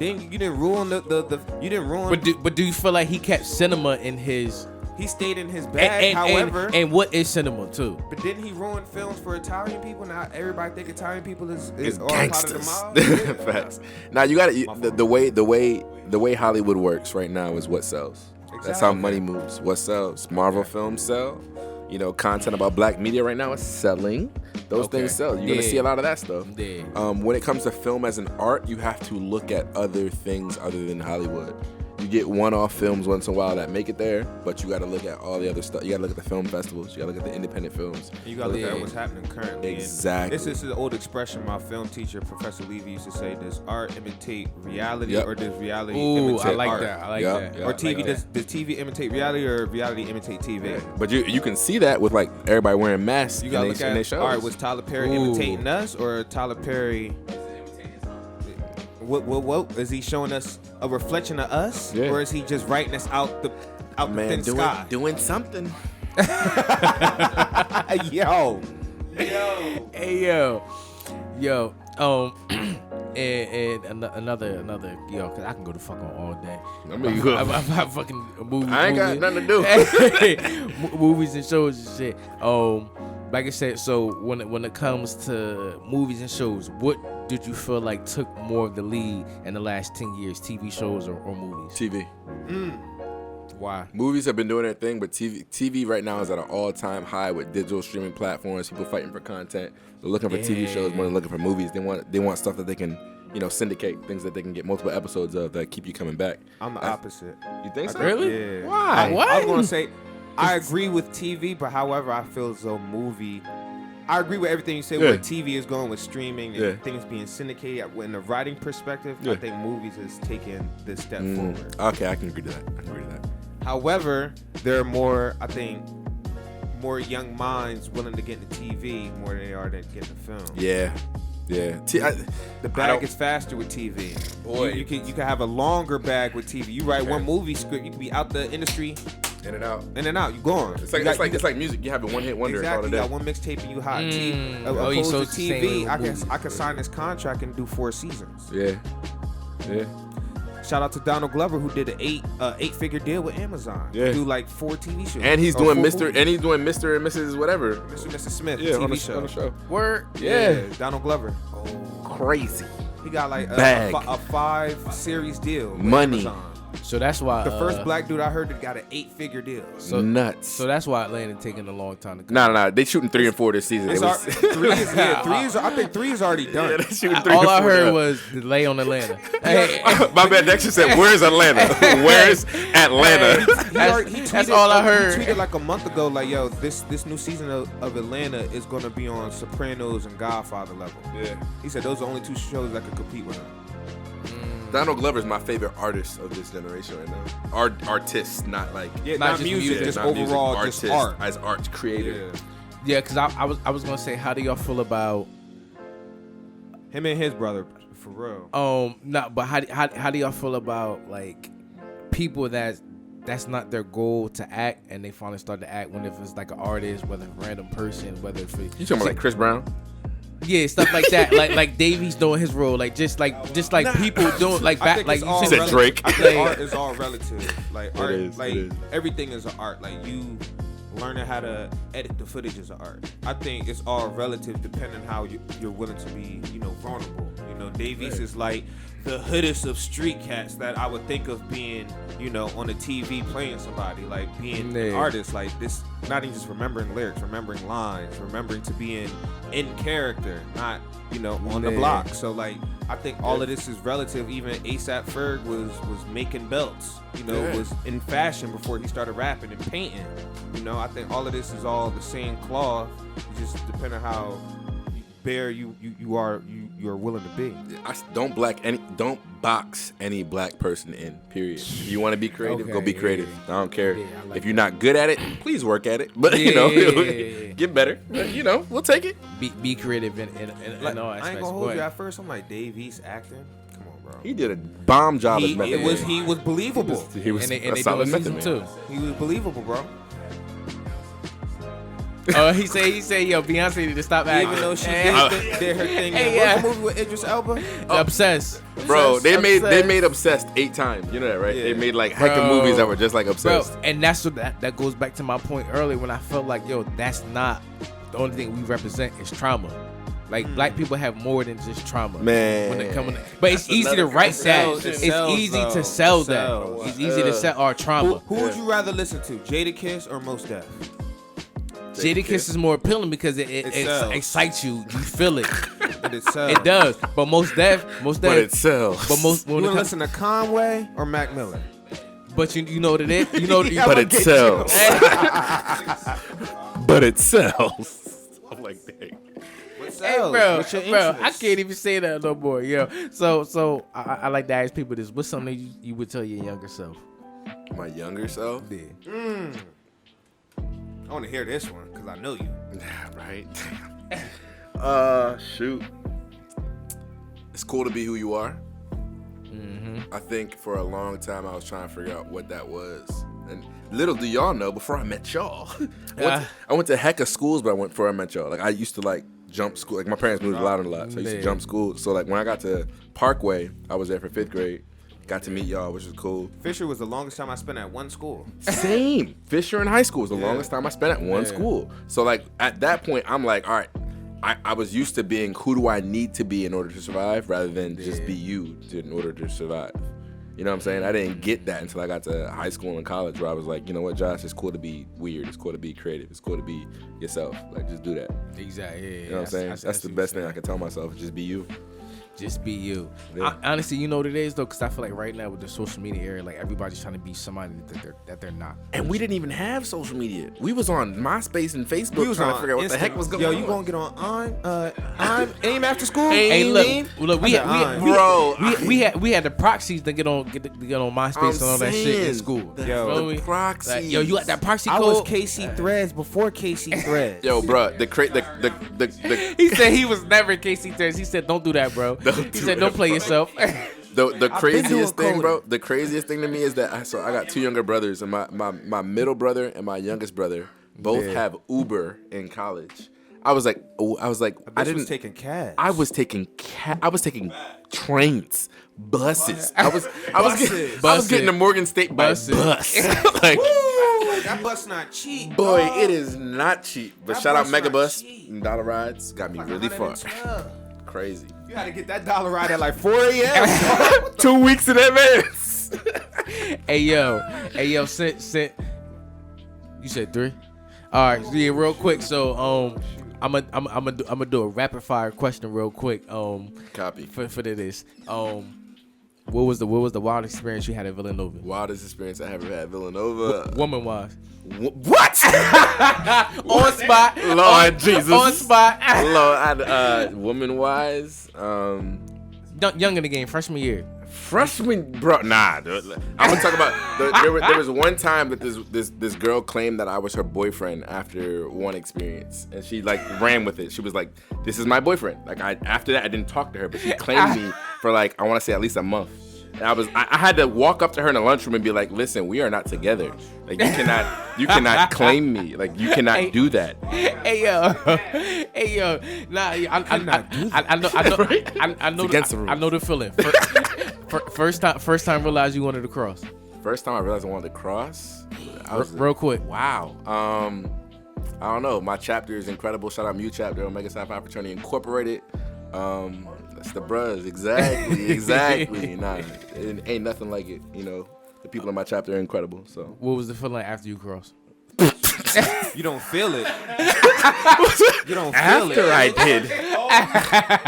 Then you didn't ruin the you didn't ruin. But do you feel like he kept cinema in his? He stayed in his bag. However, and what is cinema too? But didn't he ruin films for Italian people? Now everybody think Italian people is all Gangsters. part of the mob. Facts. Now you got to the way Hollywood works right now is what sells. That's how money moves. What sells? Marvel films sell. You know, content about black media right now is selling. Those things sell. You're gonna see a lot of that stuff. Yeah. When it comes to film as an art, you have to look at other things other than Hollywood. You get one-off films once in a while that make it there, but you got to look at all the other stuff. You got to look at the film festivals. You got to look at the independent films. You got to look at what's happening currently. Exactly. This is an old expression my film teacher, Professor Levy, used to say, does art imitate reality or does reality imitate I like art? that. I like that. Yeah. Or TV, like does TV imitate reality or reality imitate TV? Yeah. But you can see that with like everybody wearing masks You got to look in their at, shows. all right, was Tyler Perry imitating us or Tyler Perry... What is he showing us a reflection of us, or is he just writing us out the thin sky? Doing something. Yo. Hey yo. And another yo, cause I can go to fuck on all day. I mean, you I'm fucking movies. I ain't got nothing to do. Movies and shows and shit. Like I said, so when it comes to movies and shows, what did you feel like took more of the lead in the last 10 years, TV shows or movies? TV. Why? Movies have been doing their thing, but TV right now is at an all-time high with digital streaming platforms. People fighting for content. They're looking for TV shows more than looking for movies. They want stuff that they can, syndicate, things that they can get multiple episodes of that keep you coming back. I'm the opposite. You think so? Really? Yeah. Why? What? I was gonna say, I agree with TV, but however, I feel as though movie. I agree with everything you said. Where TV is going with streaming and things being syndicated. In the writing perspective, I think movies is taking this step forward. Okay, I can agree to that. However, there are more young minds willing to get into TV more than they are to get into film. Yeah. The bag is faster with TV. Boy. You can have a longer bag with TV. You write one movie script, you can be out the industry. In and out. You gone. It's like music. You have a one-hit wonder. Exactly. You got one mixtape and you hot. you so Opposed to TV, I can sign this contract and do 4 seasons. Yeah. Shout out to Donald Glover who did an 8-figure deal with Amazon. Yeah. Do like 4 TV shows. And he's doing Mr. movies. And he's doing Mr. and Mrs. whatever. Mr. and Mrs. Smith. Yeah, TV on the show. Word. Yeah. Donald Glover. Crazy. He got like Bag. a 5-series deal with Money. Amazon. So that's why The first black dude I heard that got an 8-figure deal. so nuts. So that's why Atlanta taking a long time to come. No. They shooting 3 and 4 this season. It's I think 3 is already done. Yeah, they shooting 3 All and I 4 heard now. was delay on Atlanta. Hey, My bad. Dexter said, "Where's Atlanta? Where's Atlanta?" That's all I heard. He tweeted like a month ago, like, "Yo, this new season of Atlanta is gonna be on Sopranos and Godfather level." Yeah. He said those are the only 2 shows that could compete with him. Donald Glover is my favorite artist of this generation right now. Artist, not like Not music, just not music, overall, just artist, art. as art creator. yeah, because I was gonna say, how do y'all feel about Him and his brother, for real. but how do y'all feel about like people that's not their goal to act and they finally start to act when if it's like an artist, whether a random person, whether it's You talking about like Chris Brown? yeah, stuff like that, like Davies doing his role, like just like people doing like I back think like it's you all said relative. relative. Drake. I think art is all relative. Like art, is, like it is. everything is an art. Like you learning how to edit the footage is an art. I think it's all relative depending how you're willing to be, vulnerable. Davies is like the hoodest of street cats that I would think of being, on the TV playing somebody, like being an artist, like this, not even just remembering lyrics, remembering lines, remembering to be in character, not, on the block. So like, I think all of this is relative. Even A$AP Ferg was making belts, was in fashion before he started rapping and painting. I think all of this is all the same cloth, just depending how bare you're willing to be. Don't box any black person in. Period. You want to be creative, go be creative. I don't care if you're not good at it. Please work at it, but get better. But, we'll take it. Be creative in all aspects. I ain't gonna hold you. At first, I'm like, Davies acting. Come on, bro. He did a bomb job as Method Man. He was believable. He was and a they solid doing Method season Man. 2. He was believable, bro. He said, yo, Beyonce need to stop acting. Even though she did her thing. What's the movie with Idris Elba? Obsessed. Bro, they Obsessed. made Obsessed 8 times. You know that, right? Yeah. They made like heck of movies that were just like Obsessed. Bro, and that's what that goes back to my point earlier when I felt like, yo, that's not the only thing we represent is trauma. Like black people have more than just trauma. Man. When it comes to, but it's easy to write that. It's easy to sell that. It's easy to sell our trauma. Who would you rather listen to, Jadakiss or Mos Def? Jadakiss is more appealing because it excites you. You feel it. But it sells. It does. But Mos Def. But it sells. But most You want to listen to Conway or Mac Miller? But you know what it is. You know, But it sells. But it sells. I'm like, dang. Hey, bro, I can't even say that no more, yo. So I like to ask people this: what's something you would tell your younger self? My younger self? Yeah. I want to hear this one because I know you. Right. Shoot. It's cool to be who you are. Mm-hmm. I think for a long time I was trying to figure out what that was. And little do y'all know, before I met y'all, I went to heck of schools, but before I met y'all. Like I used to like jump school. Like my parents moved a lot, so I used to jump school. So like when I got to Parkway, I was there for 5th grade. Got to meet y'all, which was cool. Fisher was the longest time I spent at one school. Same. Fisher in high school was the longest time I spent at one school. So like at that point, I'm like, all right, I was used to being who do I need to be in order to survive rather than just be you in order to survive. You know what I'm saying? I didn't get that until I got to high school and college where I was like, you know what, Josh, it's cool to be weird. It's cool to be creative. It's cool to be yourself. Like, just do that. Exactly. Yeah, you know what I'm saying? That's the best thing I can tell myself. Just be you. Just be you. Yeah. Honestly, you know what it is though, because I feel like right now with the social media era, like everybody's trying to be somebody that they're not. And we didn't even have social media. We was on MySpace and Facebook trying to figure out what the heck was going on. Yo, you gonna get on AIM after school? Hey, look, we had the proxies to get on MySpace and all that shit in school. Yo, the proxies. Like, yo, you got that proxy I code? was KC Threads before KC Threads. Yo, bro, the He said he was never KC Threads. He said, don't do that, bro. He said, don't play yourself. The craziest thing, bro, the craziest thing to me is that I got 2 younger brothers, and my middle brother and my youngest brother both have Uber in college. I was like, I didn't taking cabs. I was taking trains, buses. I was getting the Morgan State bus. Like, that bus not cheap. Boy, dog. It is not cheap. But That shout out bus not Megabus cheap. and Dollar Rides got me Like really far. 112. Crazy. You had to get that dollar ride at like 4 a.m. 2 weeks in advance. Hey yo, sit. You said 3? All right, yeah, real quick. So I'm gonna do a rapid fire question real quick. Copy. For this. What was the wild experience you had at Villanova? Wildest experience I ever had at Villanova. Woman wise. What? On spot. Lord Jesus. On spot. Lord, woman wise. Young in the game, freshman year. Freshman, bro, nah. Dude. I'm gonna talk about. There was one time that this girl claimed that I was her boyfriend after one experience, and she like ran with it. She was like, "This is my boyfriend." Like after that, I didn't talk to her, but she claimed me for like I want to say at least a month. And I had to walk up to her in the lunchroom and be like, "Listen, we are not together. Like you cannot claim me. Like you cannot do that." Hey yo, nah. I know the feeling. First time realized you wanted to cross. First time I realized I wanted to cross. Real quick. Wow. I don't know. My chapter is incredible. Shout out Mu Chapter, Omega Psi Phi Fraternity Incorporated. That's the bruhs. Exactly. Nah, it ain't nothing like it. You know, the people in my chapter are incredible. So. What was the feeling like after you crossed? You don't feel it. You don't feel After it. I did.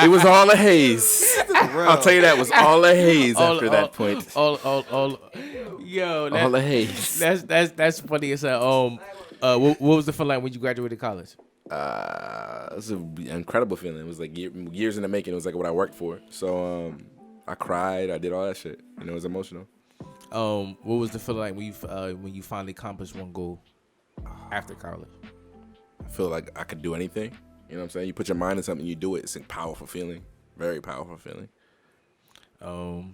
It was all a haze. I'll tell you that was all a haze after that point. Yo, All a haze. That's funny as hell. What was the feeling like when you graduated college? It was an incredible feeling. It was like years in the making. It was like what I worked for. So I cried. I did all that shit. And it was emotional. What was the feeling like when you finally accomplished one goal after college? I feel like I could do anything. You know what I'm saying? You put your mind in something, you do it. It's a powerful feeling. Very powerful feeling. What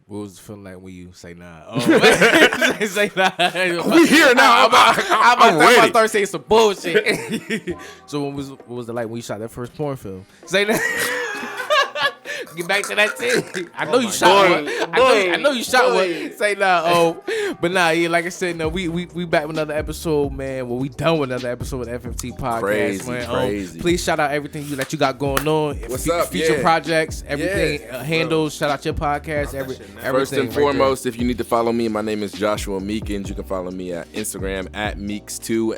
was the feeling like when you say nah? Say nah. We here now. I'm ready. I start saying some bullshit. So what was it like when you shot that first porn film? Say that. Get back to that thing. I know you shot one. I know you shot one. Say nah. But nah, yeah, like I said, no, we back with another episode, man. Well, we done with another episode of FFT podcast, man. Crazy. Please shout out everything that you got going on. What's up? Feature projects, everything, handles. Shout out your podcast, everything. First and right foremost, if you need to follow me, my name is Joshua Meekins. You can follow me at Instagram at Meeks2,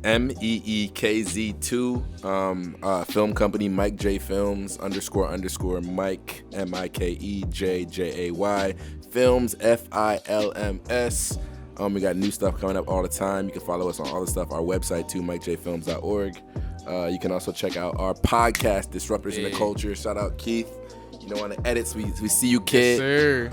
MEEKZ2. Film company Mike J Films _ Mike MIKEJJAY Films FILMS FFS. We got new stuff coming up all the time. You can follow us on all the stuff. Our website too, MikeJFilms.org. You can also check out our podcast, Disruptors in the Culture. Shout out Keith. You know, on the edits, we see you, kid. Yes, sir.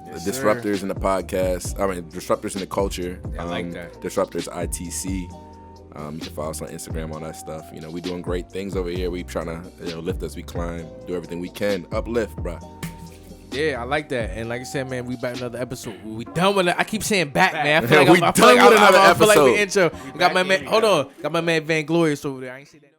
The Disruptors in the podcast. I mean, Disruptors in the Culture. I like that. Disruptors ITC. You can follow us on Instagram, all that stuff. You know, we doing great things over here. We trying to lift as we climb, do everything we can. Uplift, bruh. Yeah, I like that. And like I said, man, we back with another episode. We done with it. I keep saying back, man. I feel like we done with another I feel like episode. we intro. Got my man. Hold on. Got my man Van Glorious over there. I ain't see that.